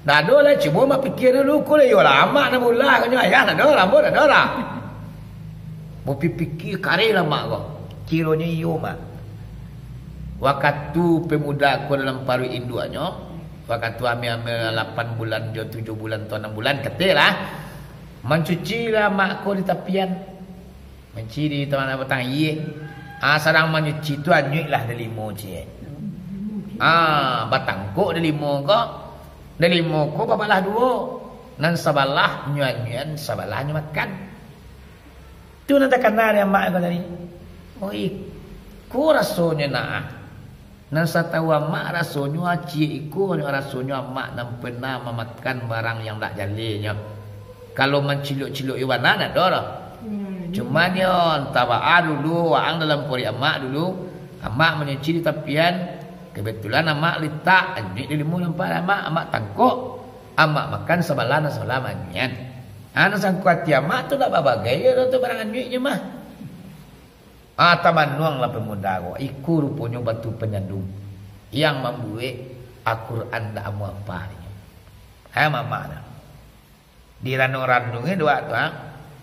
Speaker 2: Nak ado lah cuba mak fikir dulu ko le yo lama nak mula ko ayah nak ado lah bo dah dah. Mau fikir kare lah mak ko. Kironya yo mak. Waktu pemuda ko dalam paru induannya, waktu ambil 8 bulan, 7 bulan atau 6 bulan ketilah mencuci lah mak ko di tepian. Mencuci di teman petang ye. Sarang mencuci tu anyuik lah dari limo cie. Batangkok dari limo ko. Dari limo ko babalah dua. Nan sabalah nyuan-nyuan, sabalahnya makan. Tu nanti kenal yang mak ko tadi. Oi, ko rasanya nak. Nan satawa mak rasanya aci iku rasanya mak nan pernah memakan barang yang tak jalinya. Kalau menciluk-ciluk iwana nak dora. Cuma dia tabaa dulu waang dalam pori amak dulu. Amak menyuci di tepian. Kebetulan amak letak anjing di limu nampak amak tangkok. Amak makan sebalan selamannya. Anak sangkuat amak tu tak bagai ya tu barang anjingnya mah. Taman lah pemuda ko. Iku rupanya batu penyandung yang membuat Al-Quran tak amu apa. Mama dah. Di ranung-ranungnya dua tu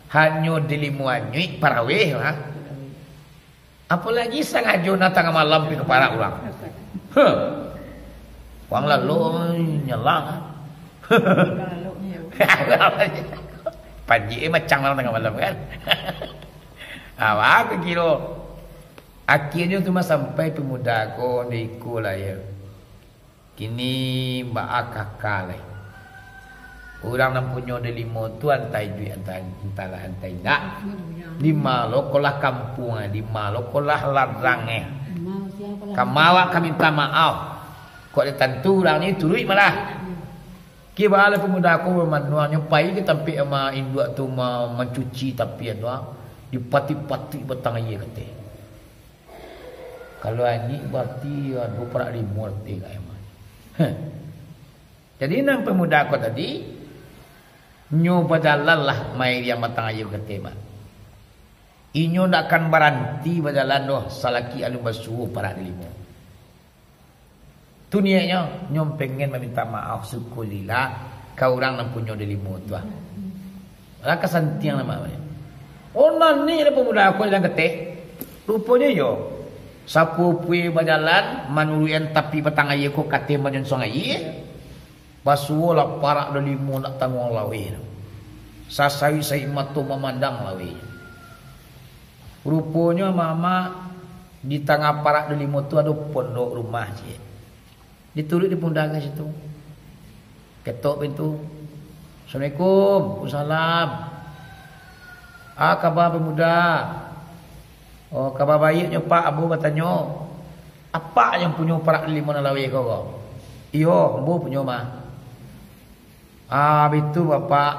Speaker 2: hanya dilimuan nyuik paraweh lah. Apalagi sengaja datang malam pergi ke para orang. Wang lalu nyelang. Panji macam lah tengah malam kan. Apa kira? Akhirnya tu sampai pemuda ko diku lah ya. Kini mbak kakak lah. Orang nak punya ada 5 tu antai duit antai tak. 5 lokolah kampung, 5 lokolah larang Kamawak kami minta maaf. Kok dia tentu orang ni turut malah. Kira ala pemuda aku bermanual nyupai ke tapi ama induk tu mencuci tapi ada di pati-pati betang ia kata. Kalau ini berarti ada perak 5 reti kat emang. Jadi nang pemuda aku tadi nyo berjalan lah mai dia matang ayu kata mak. Inyo nak akan berhenti berjalan doh salaki alu basuh para limo. Tu niatnya nyo pengen meminta maaf syukurillah kau orang nang punyo de limo tu ah. Lah kesantiang nama dia. Oh nani ada pemuda aku yang ketik. Rupanya yo sapu pui berjalan manurian tapi petang ayu ko kate manyon song ayu. Basuh lah parak de limo nak tanggung lawe. Sasawi sai matu memandang lawe. Rupanya mama di tengah parak de limo tu ada pondok rumah je. Diturut di pundak ke situ. Ketok pintu. Assalamualaikum. Waalaikumsalam. Khabar pemuda. Oh, khabar baiknya Pak Abu bertanya. Apa yang punya parak de limo na lawe kau? Iyo, Abu punya mah. Betul Bapak.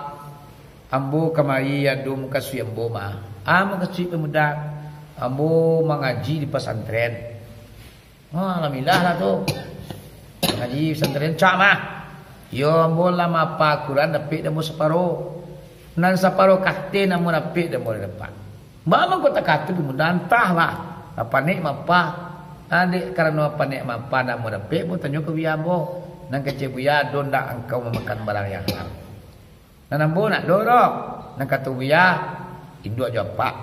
Speaker 2: Ambo kemari adum kasih ambo mah. Makasih pemuda. Ambo mengaji di pesantren. Alhamdulillah lah tu. Mengaji pesantren cak mah. Yo ambo lama apa Quran dapat ambo separuh. Nan separuh kahte namun dapat ambo dapat. Mama kata kata pemuda entahlah. Apa nek mapa? Adik karena apa nek mapa namun dapat. Bo tanya ke biar ambo. Nang kecil buya don dak engkau memakan barang yang haram. Nanambo nak dorok. Nak kata buya induk je pak.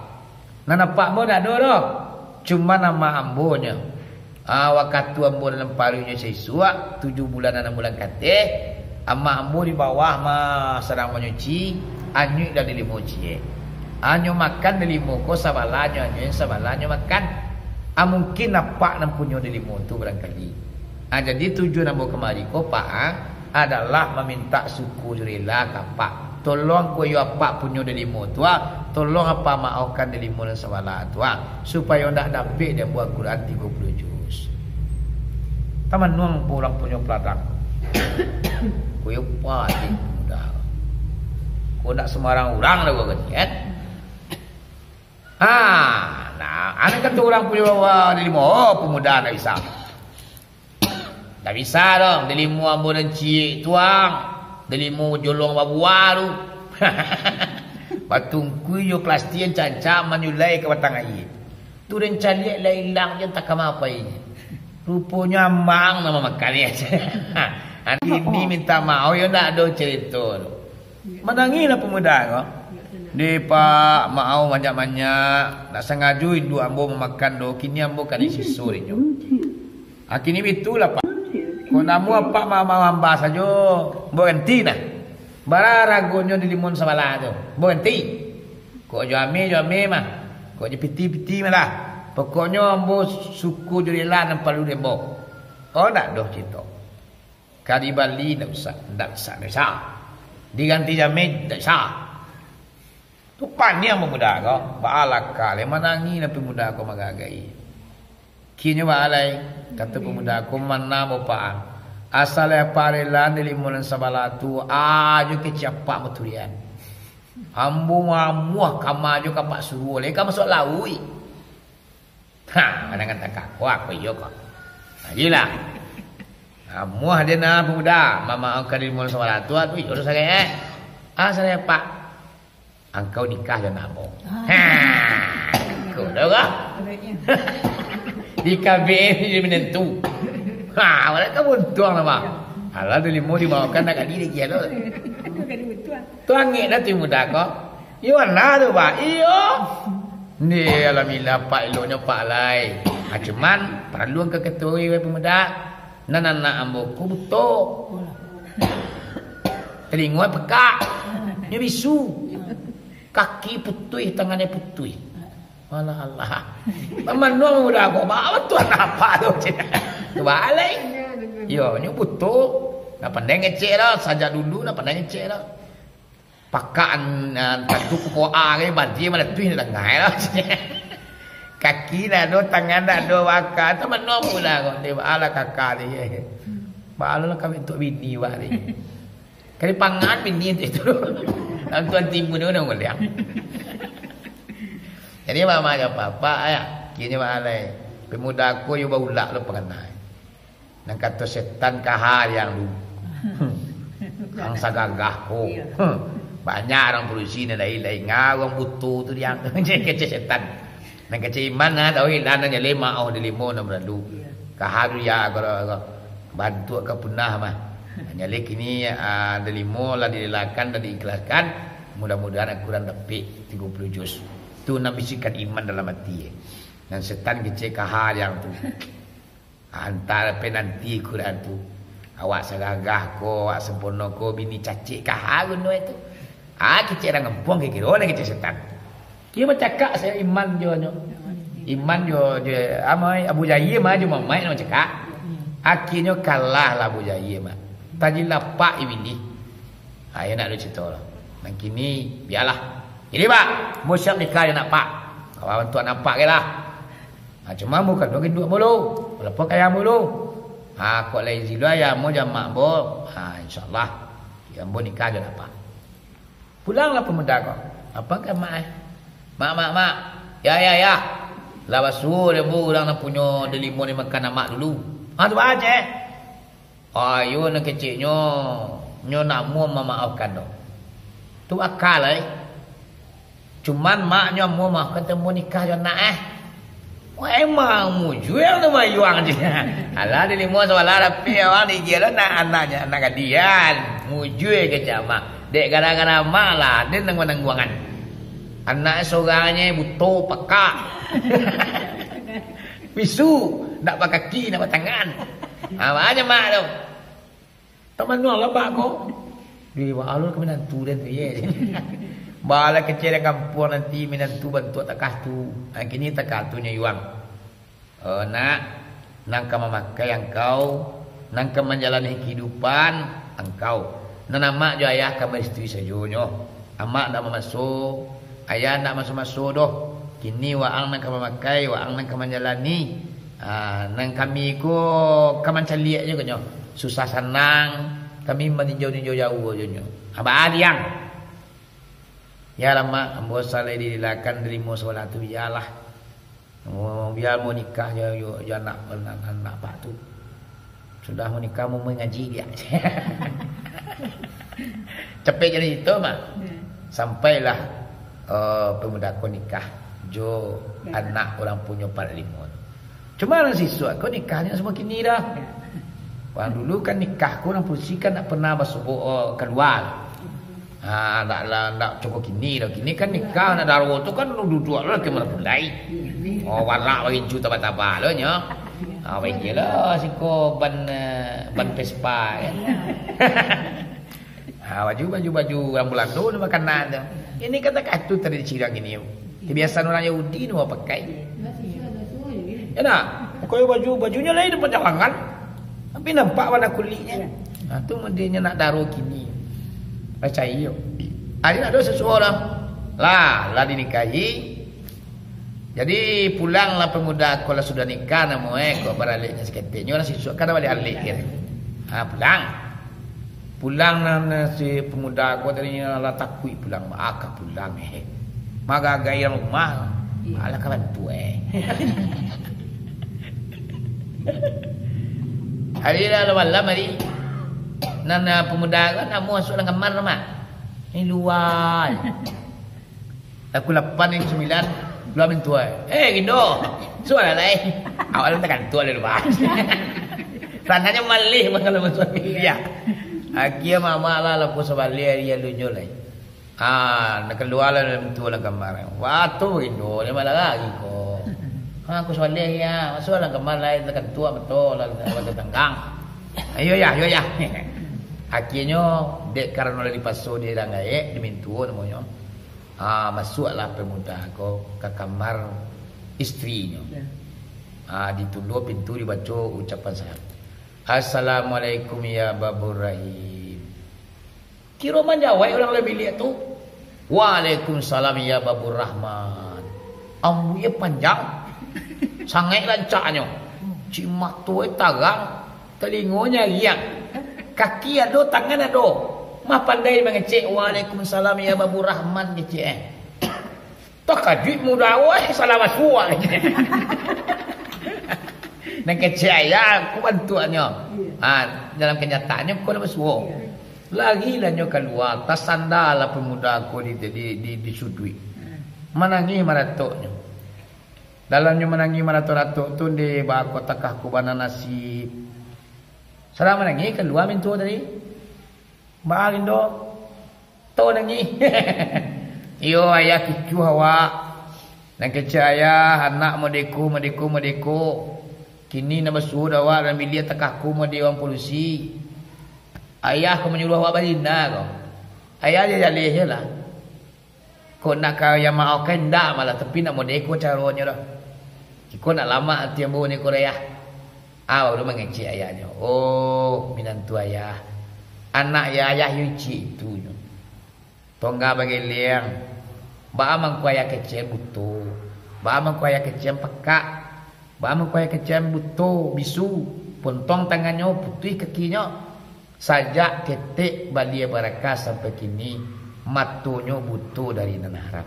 Speaker 2: Pak mo nak dorok. Cuma nama ambonya. Waktu ambo dalam parunya sesuak 7 bulan 6 bulan kate. Ama ambo di bawah sedang menyuci, anyu dan dilimuci. Anyu makan dilimu ko sabalanya, anyu sabalanya makan. Mungkin napak nam punyo dilimu tu barangkali. Jadi tujuan ambo kemari ko pak adalah meminta suku rela kapak. Tolong ko yo apa punyo dilimu tua, tolong apa maafkan dilimu dan sabala tua supaya ndak dapat dia buat Quran 30 juz. Taman nuang pulang punyo peladang. Ko yo pati mudah. Ko ndak sembarang orang dah gua kan. Nah, anak kata orang punyo dilimu pemuda ndak bisa. Ndak bisa dong dilimu ambo dan cik tuang. Delimu jolong babuah tu. Batungku yo plastian cancam manulai ke batang air. Tu dan caliak lah hilang je tak apa ini. Rupanya mang nama makan ya. Ini minta maaf yo nak do cerita. Menangilah pemuda ko. Dia pak maaf banyak-banyak nak sengaja indu ambo memakan do kini ambo kan isi sore nyo. Kini bitulah pak. Kau namu apa mama hamba saja, berhenti nah. Bara ragonyo di limun sabala tu, berhenti. Kau jami mah, kau je piti malah. Pokoknya ambo suku jurilah dan palu dembo. Oh nak doh cerita. Kali Bali tak usah. Diganti jami tak usah. Tu pania pemuda kau, baalak kali menangi na pemuda kau magagai. Kini balai kata pemuda aku mana bapa asal parelan dari mulan sabalatu ajo keciapak muturian ambu mamuah kamajo kapak suruh le kamu masuk laui manangan tak aku yo kok ajilah amuah dia na pemuda mama aku dari mulan sabalatu tu yo saya asal pak engkau nikah dan amo kau dah kah di KBN dia menentu. Mereka buntuang nama. Alah dari mau dibawakan nak kali dia tu. Tuan ngek dah tu muda kau. Iyo lah tu pak. Iyo. Ni alhamdulillah pak eloknya pak lai. Cuman perlu ke ketui pemuda. Nana ambo ku butuh. Telinga pekak. Dia bisu. Kaki putui, tangannya putui. Allah. Memanung muda kau bawa tuan apa tu? Coba alai. Yo, ni butuh. Nak pandai ngecek dah. Saja dulu nak pandai ngecek dah. Pakaan satu kupoa ke banti mana tu ni lengai dah. Kaki dah do, tangan dah do, wakar. Tu menung muda kau. Dia bawa kakak dia. Bawa lah kami untuk bini buat ni. Kali pangan bini itu. Dan tuan timu dia nak ngeliat. Jadi mama ada apa-apa ya. Kini malai. Pemuda aku yo baulak lo pengenai. Nang kata setan kahar yang lu. Kang sagagah ko. Banyak orang polisi ni lain-lain ngawang butuh tu yang kece setan. Nang kece iman tahu hilang nya lima di limo na berlalu. Kahar ya kalau bantu ke punah mah. Hanya kini ada limo lah dilakukan dan diikhlaskan. Mudah-mudahan Al-Quran dapat 30 juz. Tu nak bisikan iman dalam hati. Dan setan kecil kahar yang tu. Antara penanti Quran tu. Awak sagagah ko, awak sempurna ko, bini cacik kahar guna itu. Kecil orang ngempung kira orang kecil setan. Dia bercakap saya iman jo. Iman jo amai Abu Jahil mah jo mamai nak cakap. Akhirnya kalah lah Abu Jahil mah. Tajilah pak ibini. Ya nak ada cerita lah. Dan kini biarlah. Ini pak, musyab nikah dia nak pak. Kawan tuan nampak ke lah. Cuma bukan dua gendut mulu. Walaupun kaya mulu. Kok lain zilua ya mau jamak bo. InsyaAllah. Yang bo nikah dia nak pak. Pulanglah pemuda kau. Apa kan mak? Mak. Ya. Lawas suruh dia bu. Orang nak punya delimo ni makan mak dulu. Tu aja. Ayo nak kecilnya. Nyo nak mau memaafkan dong. Tu akal Cuman maknya mau ketemu nikah je nak emang mujual tu bayuang je. Alah di lima soalan rapi orang dikira nak anaknya anak kadian mujual ke jamaah.
Speaker 1: Dek gara-gara malah dia nang menangguangan. Anak seorangnya butuh peka. Bisu, nak pakai kaki, nak pakai tangan. Apa aja mak tu. Tak manual lah pak kau. Dia alur ke menantu dan tu ye. Bala kecil yang kampung nanti menantu bantu takah tu. Kini takah tu nya yuang. Nak nangka memakai engkau, nangka menjalani kehidupan engkau. Nana mak jo ayah kamu istri sajonyo. Amak nak masuk, ayah nak masuk-masuk doh. Kini waang nangka memakai, waang nangka menjalani. Nang kami ko kaman caliak je kanyo. Susah senang, kami meninjau-ninjau jauh je nyo. Aba adiang. Ya lama ambo saleh dilakan derimo solat tu biarlah. Biar mau nikah ya anak pak tu. Sudah mau nikah mau mengaji dia. Cepet jadi itu mah. Sampailah pemuda ko nikah jo anak orang punya Pak Limon. Cuma orang siswa ko nikahnya semua kini dah. Wang dulu kan nikah ko orang polisi kan tak pernah masuk keluar. Tak cukup kini dah. Kini kan nikah nak darwo tu kan duduk lah ke mana pulai. Warna bagi cu taba-taba lo nya. Bagi lah siko ban Vespa kan. Baju rambulan tu makanan tu. Ini kata tu tadi cirang ini. Kebiasaan orang Yahudi ni mau pakai. Ya nak, kau bajunya lain depan jalangan. Tapi nampak warna kulitnya. Tu modelnya nak taruh kini. Percaya. Ada nak ada seseorang lah dinikahi. Jadi pulanglah pemuda kalau sudah nikah namo kau beraliknya seketiknya orang siswa kan balik alik kan. Pulang si pemuda kau tadinya lah takui pulang akak pulang Maka gaya rumah malah kawan tu Hari dah malam hari. Nana pemuda kan nak masuk dalam kamar mak. Ini luar. Aku 8 yang 9 luar mentua. Gindo. Suara lain. Awal tekan tua di luar. Sananya malih kalau masuk dia. Akia mama lah laku sebalik dia lunjul lain. Nak keluar dalam mentua dalam kamar. Waktu gindo dia malah lagi kok. Aku sebalik ya. Masuk dalam kamar lain tekan tua betul lah tenggang. Ayo ya. Akhirnya dek karena di paso dia dah gaek di mintu namanya. Masuklah pemuda ko ke kamar istrinya. Ditunduk pintu dibaca ucapan salam. Assalamualaikum ya Babur Rahim. Kira menjawab orang lebih lihat tu. Waalaikumsalam ya Babur Rahman. Ambunya panjang. Sangat lancaknya. Cimak tu tagang. Telingonya riang. Kaki ada, tangan ada. Mah pandai mengecek. Waalaikumsalam ya Babu Rahman ngecek. Tak kajut muda wah salah masuk. Nang kecek ya aku bantuannya. Dalam kenyataannya aku dah masuk. Lagi lah nyo keluar tas sandal pemuda aku di sudui. Menangi maratuknya. Dalamnya menangi maratuk-ratuk tu di bako takah kubana nasib. Selama nangi keluar mintu tadi. Baharin do. Tau nangi. Iyo ayah kicu hawa. Nang kecil ayah anak medeku. Kini nama suruh awak dan bilia takahku mode orang polisi. Ayah kau menyuruh awak balinda kau. Ayah dia jalih je lah. Kau nak kau yang mau kendak malah tapi nak medeku caranya dah. Kau nak lama hati yang bawa ni Korea. Baru mengecek ayahnya. Minantu ayah. Anak ya ayah yuci itu. Tongga bagi liang. Baamang ku ayah kecil butuh. Baamang ku ayah kecil pekak. Baamang ku ayah kecil butuh. Bisu. Pontong tangannya putih kakinya. Sajak ketik balia barakah sampai kini. Matunya butuh dari Nana Haram.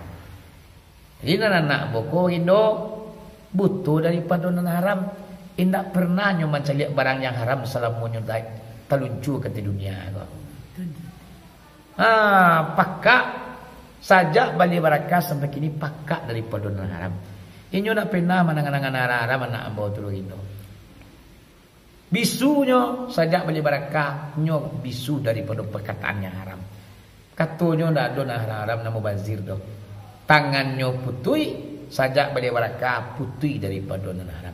Speaker 1: Jadi anak boko Indo butuh daripada Nana Haram. Tidak pernah nyoman caliak barang yang haram selama nyodai teluncu ke dunia kau. Pakak sajak bali barakah sampai kini pakak daripada Nana Haram. Inyo nak pernah manangan-angan haram anak ambau tulu Indo. Bisunya sajak bali barakah nyo bisu daripada perkataan yang haram. Katanya ndak ada nah haram nama bazir doh. Tangannya putui sajak balik barakah putui daripada non haram.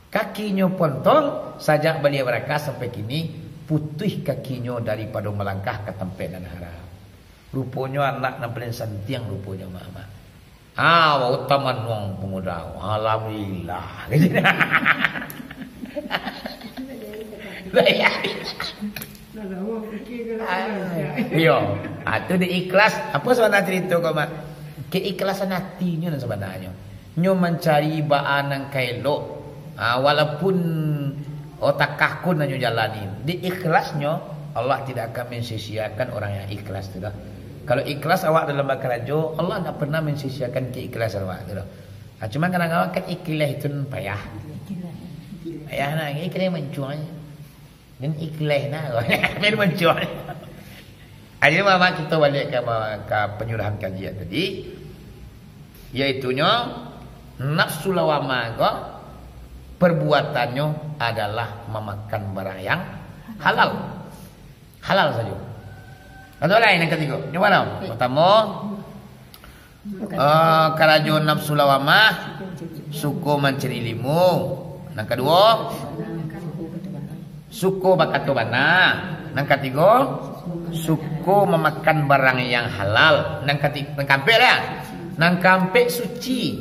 Speaker 1: Kakinya pontong sajak balik barakah sampai kini putih kakinya daripada melangkah ke tempat non haram. Rupanya anak yang paling santiang rupanya mama. Utaman wong pemuda. Alhamdulillah. Iya, itu diikhlas. Apa sebenarnya cerita kau mak? Keikhlasan hatinya sebenarnya. Nyo mencari baan yang kailo. Walaupun otak kaku nyo jalani. Diikhlasnya Allah tidak akan mensia-siakan orang yang ikhlas tu dah. Kalau ikhlas awak dalam bakarajo, Allah tak pernah mensia-siakan keikhlasan awak tu dah. Cuma kadang-kadang kan ikhlas itu payah. Payah nak ikhlas mencuai. Dan ikhlas nak. Main mencuai. Jadi mama kita balik ke penyuluhan kajian tadi, yaitunya nafsu lawamah ko perbuatannya adalah memakan barang yang halal. Halal saja. Atau lain yang ketiga. Yang mana? Pertama, karajo nafsu lawamah suku mencari ilmu. Yang kedua, suku bakatu bana. Yang ketiga, suku memakan barang yang halal. Yang ketiga, nangkampek lah. Nangkampek suci.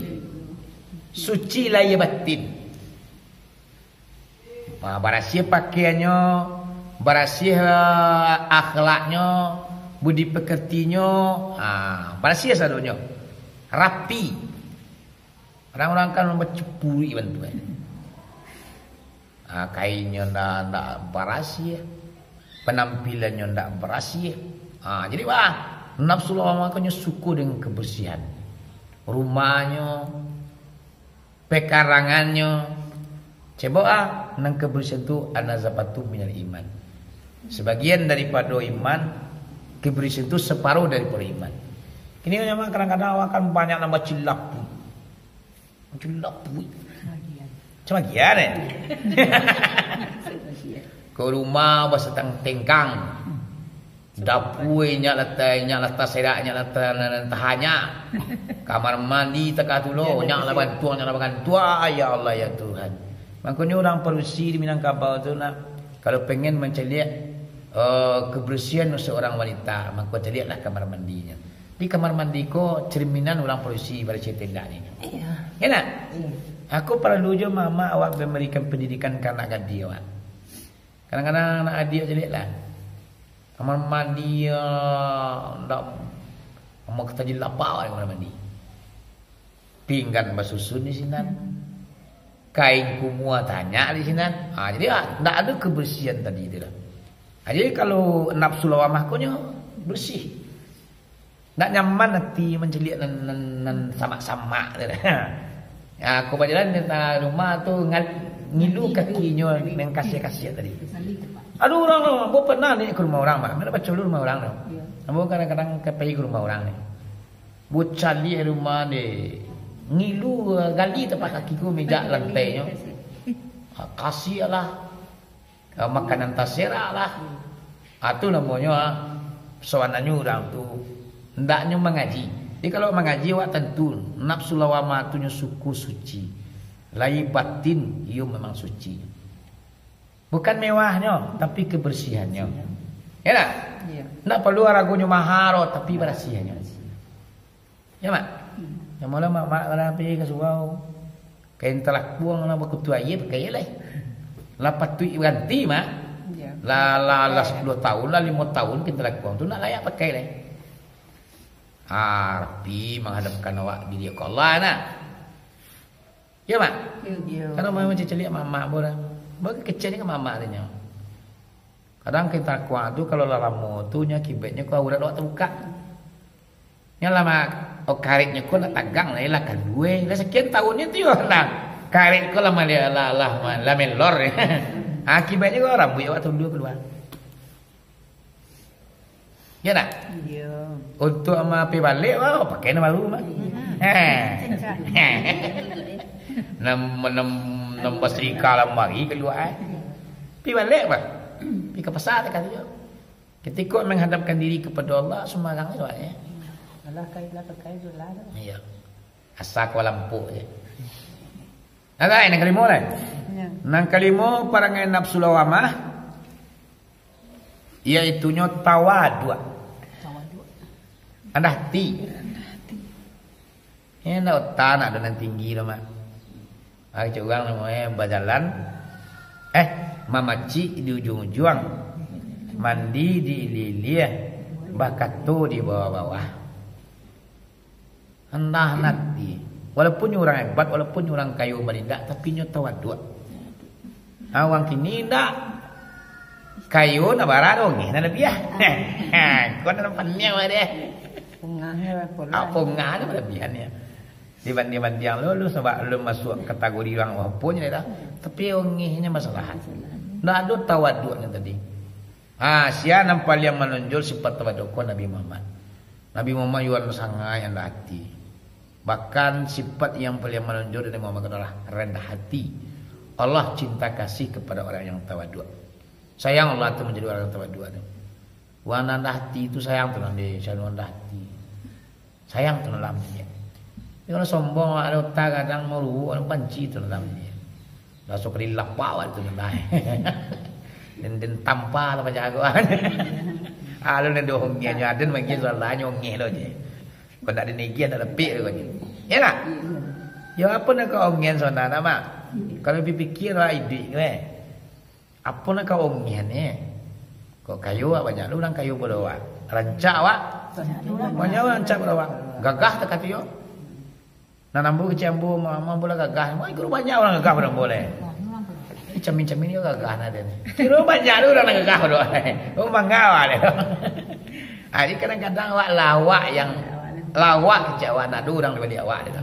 Speaker 1: Suci lahir batin. Barasih pakaiannya, barasih akhlaknya, budi pekertinya, barasih sadonya. Rapi. Orang-orang kan mencepuri bantuan. Kainnya ndak barasih. Penampilannya ndak barasih. Jadi nafsu lawamaknya suku dengan kebersihan. Rumahnya, pekarangannya. Coba nang kebersihan itu anazabatu minal iman. Sebagian daripada iman, kebersihan itu separuh daripada iman. Ini memang kadang-kadang awak kan banyak nama cilapu. Cilapu. Sebagian ke rumah bersetang tengkang. Dapurnya letak seraknya letak hanya. Kamar mandi teka dulu, nyala bantuan ya Allah ya Tuhan. Makanya orang Parusi di Minangkabau tu nak kalau pengen mencari kebersihan seorang wanita, maka carilah kamar mandinya. Di kamar mandi ko cerminan orang Parusi pada tenda ni. Iya. Ya nak? Iya. Aku perlu je mama awak memberikan pendidikan ke anak gadis awak. Kadang-kadang anak adik carilah kamar mandi ndak mau kita jadi lapar kamar mandi. Pinggan basusun di sini. Kain kumua tanya di sini. Jadi tidak ada kebersihan tadi itu. Jadi kalau nafsu lawamah konya bersih. Tidak nyaman nanti mencelik nan sama-sama. Aku berjalan di rumah tu ngilu kakinya dengan kasih-kasih tadi. Aduh orang aku pernah ni ke rumah orang mah. Mana baca dulu rumah orang tu. Aku kadang-kadang pergi ke rumah orang ni. Bu cali rumah ni. Ngilu gali tempat kakiku meja lantainya. Kasih lah. Makanan tasera lah. Itu namanya soanannya orang tu. Hendaknya mengaji. Jadi kalau mengaji awak tentu nafsu lawamah tu suku suci. Lahir batin ia memang suci. Bukan mewahnya tapi kebersihannya. Ya tak? Ya. Tak perlu ragunya maharo tapi bersihnya. Ya mak? Yang malah mak rapi ke surau. Kain telak buang lah berkutu air pakai lah. Lapat tu ganti mak. La 10 tahun lah 5 tahun kita telak buang tu nak layak pakai lah. Rapi menghadapkan awak diri ke Allah nak. Ya mak? Ya. Kalau memang celik mak orang. Bagi kecil ni kan mama tanya. Kadang kita kuat tu kalau lama tu nya kibatnya ku aurat awak terbuka. Nya lama karetnya ku nak tagang lah kan duwe. Lah sekian tahunnya tu lah. Karet ku lama lah melor. Akibatnya ku rambut awak tundur keluar. Ya tak? Ya. Untuk ama pi balik pakai nama baru mak. Nombor serika lamari keluar. Pi balik bah. Pi ke pasar tak kata. Ketika menghadapkan diri kepada Allah sembarang itu ya.
Speaker 2: Allah kailah pakai dolar.
Speaker 1: Iya. Asal kau lampu je. Ada yang kelima lah.
Speaker 2: Ya.
Speaker 1: Nang kelima parangai nafsu lawamah iaitunya tawadu. Anda hati. Ya nak tanah dan tinggi lah mak. Aku orang namanya berjalan. Mamaci di ujung-ujung, mandi di lilia, bakatu di bawah-bawah. Hendah nanti, walaupun orang hebat, walaupun orang kayu menindak, tapi nyo tawadu. Awang kini ndak kayu nak barat dong, nak lebih. Kau nak pandang mana dia?
Speaker 2: Pengahnya pola.
Speaker 1: Apa ngah ada lebihannya? Dibanding lu sebab lu masuk kategori orang walaupun ya dah. Tapi ongihnya masalah. Ndak ada tawaduknya tadi. Sia nampak yang menonjol sifat tawaduk Nabi Muhammad. Nabi Muhammad yuan sangai yang hati. Bahkan sifat yang paling menonjol dari Muhammad adalah rendah hati. Allah cinta kasih kepada orang yang tawaduk. Sayang Allah itu menjadi orang yang tawaduk. Wana hati itu sayang tu nanti, saya rendah hati. Sayang tu dalam dia. Kalau sombong ada otak kadang malu, orang benci tu dalam dia. Masuk ke lapau itu nanti. Dan tanpa lah jagoan. Alu ni dohongnya ada mungkin soalan nyongnya lo je. Kalau tak ada negi ada lebih lo je. Ya tak? Ya apa nak kau onggen soalan nama? Kalau fikir lah ide ke? Apa nak kau onggen ni? Kau kayu banyak lu orang kayu berdua. Rancak awak. Banyak orang rancak berdua. Gagah tak kata yo. Nak nambu kecambu mama bola gagah. Mai guru banyak orang gagah orang boleh. Camin-camin ni gagah ada ni. Kira banyak lu orang gagah berdua. Oh manggawa dia. Hari kadang-kadang awak lawak yang lawak kecewa nak ada orang daripada awak dia.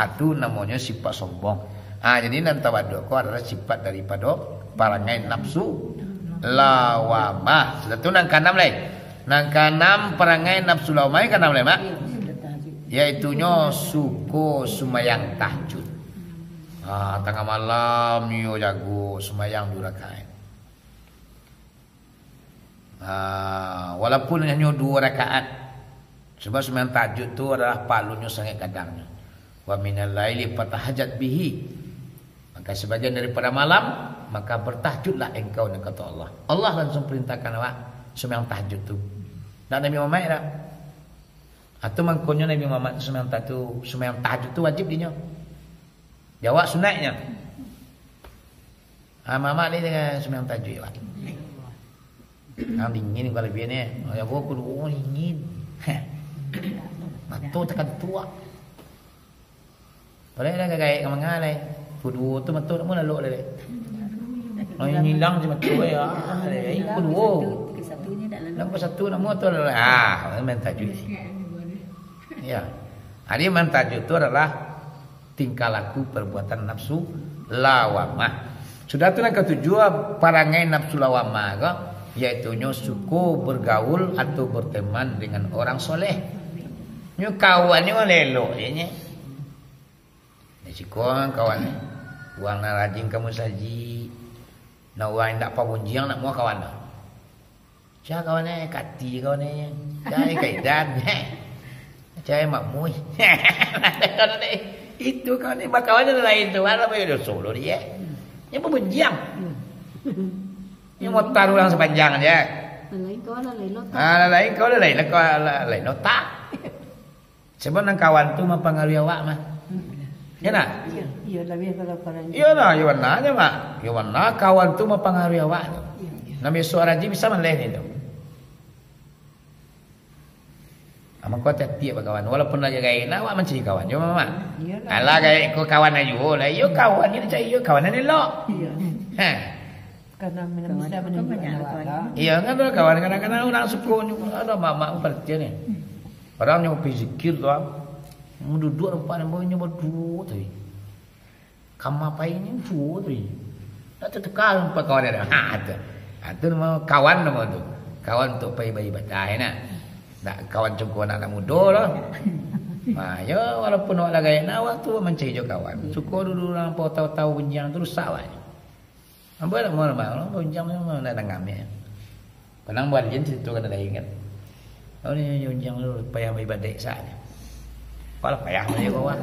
Speaker 1: Itu namanya sifat sombong. Jadi nan tawaduk adalah sifat daripada parangai nafsu lawamah. Sudah tu nang kanam lai. Nang kanam perangai nafsu lawamah kanam lai mak. Iaitunya suku sumayang tahajud. Tengah malam yo jago sumayang 2 rakaat. Walaupun hanya 2 rakaat. Sebab sumayang tahajud tu adalah palunya sangat kadangnya. Wa minal laili fatahajjat bihi. Maka sebagian daripada malam maka bertahajudlah engkau dengan kata Allah. Allah langsung perintahkan awak sembahyang tahajud tu. Dan Nabi Muhammad dah. Atau mangkonya Nabi Muhammad sembahyang tahajud tu wajib dia. Jawab sunatnya. Muhammad ni dengan sembahyang tahajud awak. Dingin kalau biar ni. Ya gua kudu dingin. Matu tekan tua. Boleh dah gaya mengalai. Kudu tu matu nak lalu dah. Oh yang hilang cuma tu ya. Kudu. Nombor 1 nama tu adalah main tajuk. Ya. Hari main tajuk itu adalah tingkah laku perbuatan nafsu lawamah. Sudah tu yang ketujuh parangai nafsu lawamah ke? Iaitunya suku bergaul atau berteman dengan orang soleh. Nyu kawannya lelok je. Cikong kawan uang nak rajin kamu saji nak uang tak apa bunjiang nak mua kawan dah cah kawan ni kati kawan ni cah kaidan cah makmui itu kawan ni kawan ni lain tu apa dia solo dia ni apa bunjiang ni mau taruh orang sepanjang je
Speaker 2: lain kawan lain
Speaker 1: lain tak sebab nang kawan tu mempengaruhi awak mah. Ya nak?
Speaker 2: Iya lebih kalau orang.
Speaker 1: Iya lah, iya warna aja mak. Iya warna kawan tu mempengaruhi awak. Namanya suara ji bisa meleh itu. Amak kau tiap kawan. Walaupun lagi gaya, nak awak mencari kawan. Yo mak. Alah gaya kau kawan ayo lah. Yo kawan ni cari yo kawan ni lo.
Speaker 2: Iya. Karena bisa menunjukkan.
Speaker 1: Iya kan kawan kadang-kadang orang suka ada mama percaya ni. Orang yang fikir tu. Duduk depan bawahnya berdua tadi. Kamu apa ini dua tadi. Tak tertekal empat kawan ada. Itu nama kawan nama tu. Kawan untuk bayi-bayi batai nak. Tak kawan cukup anak muda lah. Ya walaupun awak lagi nak waktu mencari je kawan. Cukup dulu orang tahu-tahu benjang tu rusak lah. Apa nak mau orang benjang memang nak tanggap ni. Kenang buat jen situ kan ada ingat. Oh ni yang lu payah ibadah saja. Kalau payah mana kau awak?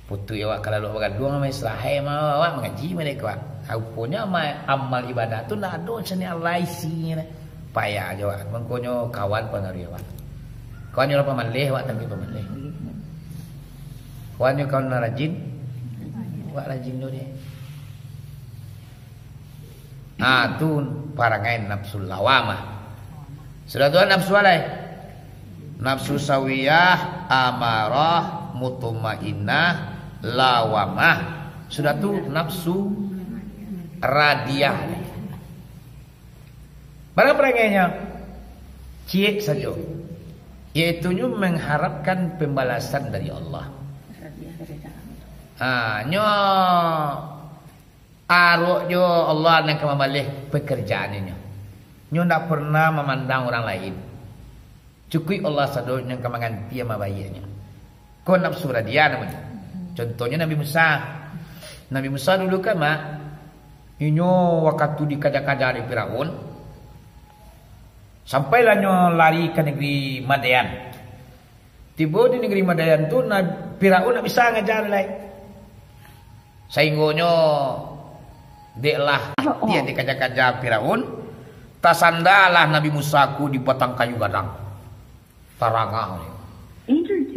Speaker 1: Putu awak kalau lu bergaduh sama Israel mah awak mengaji mereka. Aku punya amal ibadah tu nak ada seni Allah isinya. Payah aja awak. Mengkonyo kawan pengaruh awak. Kawan nyo apa malih awak tapi pemalih. Kawan nyo kawan rajin. Awak rajin tu dia. Tu parangai nafsu lawamah. Sudah tuan nafsu alai. Nafsu sawiyah, amarah, mutmainnah, lawamah. Sudah tu nafsu radiah. Mana perangainya? Cik saja. Yaitu mengharapkan pembalasan dari Allah. Nyo aruk jo Allah nak kembali pekerjaannya. Nyo tak pernah memandang orang lain. Cukup Allah sadar yang kemanganti sama bayinya. Kau nafsu radiah namanya. Contohnya Nabi Musa. Nabi Musa dulu kan mak. Inyo waktu dikaja-kaja di Firaun. Sampailah nyo lari ke negeri Madian. Tiba di negeri Madian tu Firaun tak bisa ngajar lagi. Sehingga deklah dia dikaja-kaja Firaun. Tasandalah Nabi Musa ku di batang kayu gadang. Tarangah.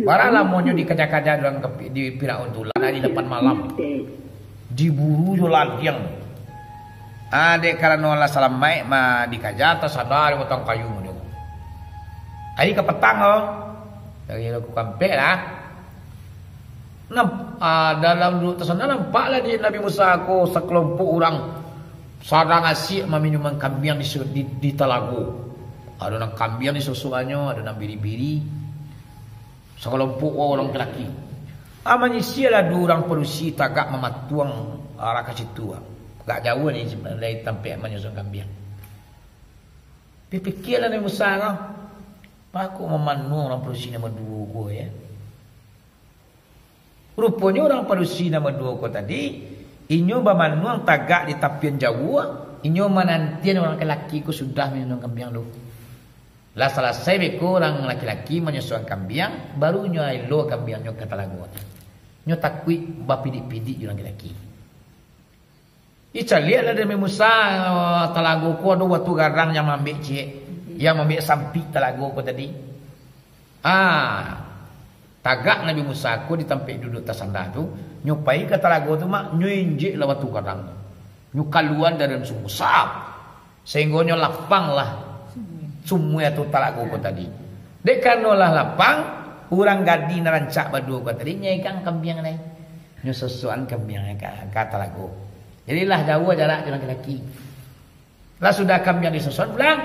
Speaker 1: Baralah monyo dikaja-kaja di Firaun tu lah di depan malam. Diburu jo ladiang. Adek karena Allah salam mai ma dikaja tasandal di batang kayu monyo. Hari ke petang dari aku kampek lah. Dalam tasandal nampaklah di Nabi Musa ku sekelompok orang sarang asyik meminum kambing di Talago. Ada nang kambing di susuannya, ada nang biri-biri. Sekelompok orang lelaki. Amanyisialah dua orang perusi tagak mematuang arah ke situ. Gak jauh ni dari tempat menyusun kambing. Pikirlah Nabi Musa kau. Aku memanu orang perusi nama dua ko ya. Rupanya orang perusi nama dua ko tadi inyo bamanuang tagak di tapian jauh. Inyo menantian orang lelaki ku sudah minum kambing lu. Lah selesai beku orang laki-laki menyusuan kambing, baru nyo ailo kambing nyo kata lagu. Nyo takui bapidik-pidik orang lelaki. Ica lihatlah Nabi Musa talago ku ada waktu garang yang ambil cik, yang ambil sampik talago ku tadi. Tagak Nabi Musa ku ditampak duduk tasanda tu, nyupai ke talago tu mak nyinjik lah waktu garang. Nyu kaluan dari sumur sap. Sehingga nyo lapang lah semua tu talago ku tadi. Dek kanolah lapang, orang gadi narancak berdua ku tadi nyaikan kambing lain. Nyu sesuan kambing ka talago. Jadilah jauh jarak dengan lelaki. Lah sudah kambing disusun pulang.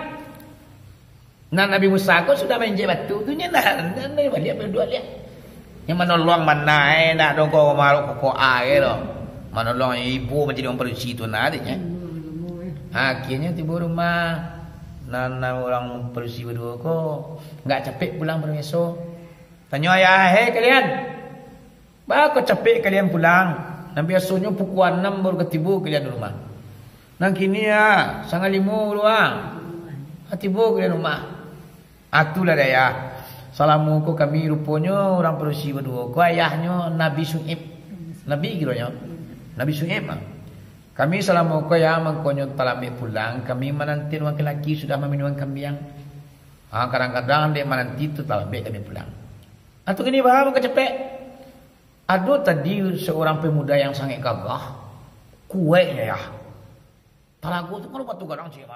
Speaker 1: Nah Nabi Musa ku sudah menjek batu tu nya nah dia berdua lihat. Yang menolong mana nak dong kau maruk kok air lo. Menolong ibu menjadi orang perusi tu nah adiknya. Akhirnya tiba rumah nana orang perusi berdua kok enggak capek pulang besok. Tanya ayah, "Hei kalian. Ba kok capek kalian pulang?" Nah biasanya pukul 6 baru ketibu kalian di rumah. Nah kini ya, 5:30 luang. Tibu kalian rumah. Atulah daya. Salamuku kami rupanya orang perusi berdua. Ku ayahnya Nabi Su'ib. Nabi kiranya. Nabi Su'ib. Kami salamuku ya mengkonyo talami pulang. Kami menanti orang lelaki sudah meminum kambing. Kadang-kadang dia menanti tu talami kami pulang. Atu kini bahawa kecepek. Ada tadi seorang pemuda yang sangat gagah. Kuatnya ya. Talago tu kalau batu garang cik.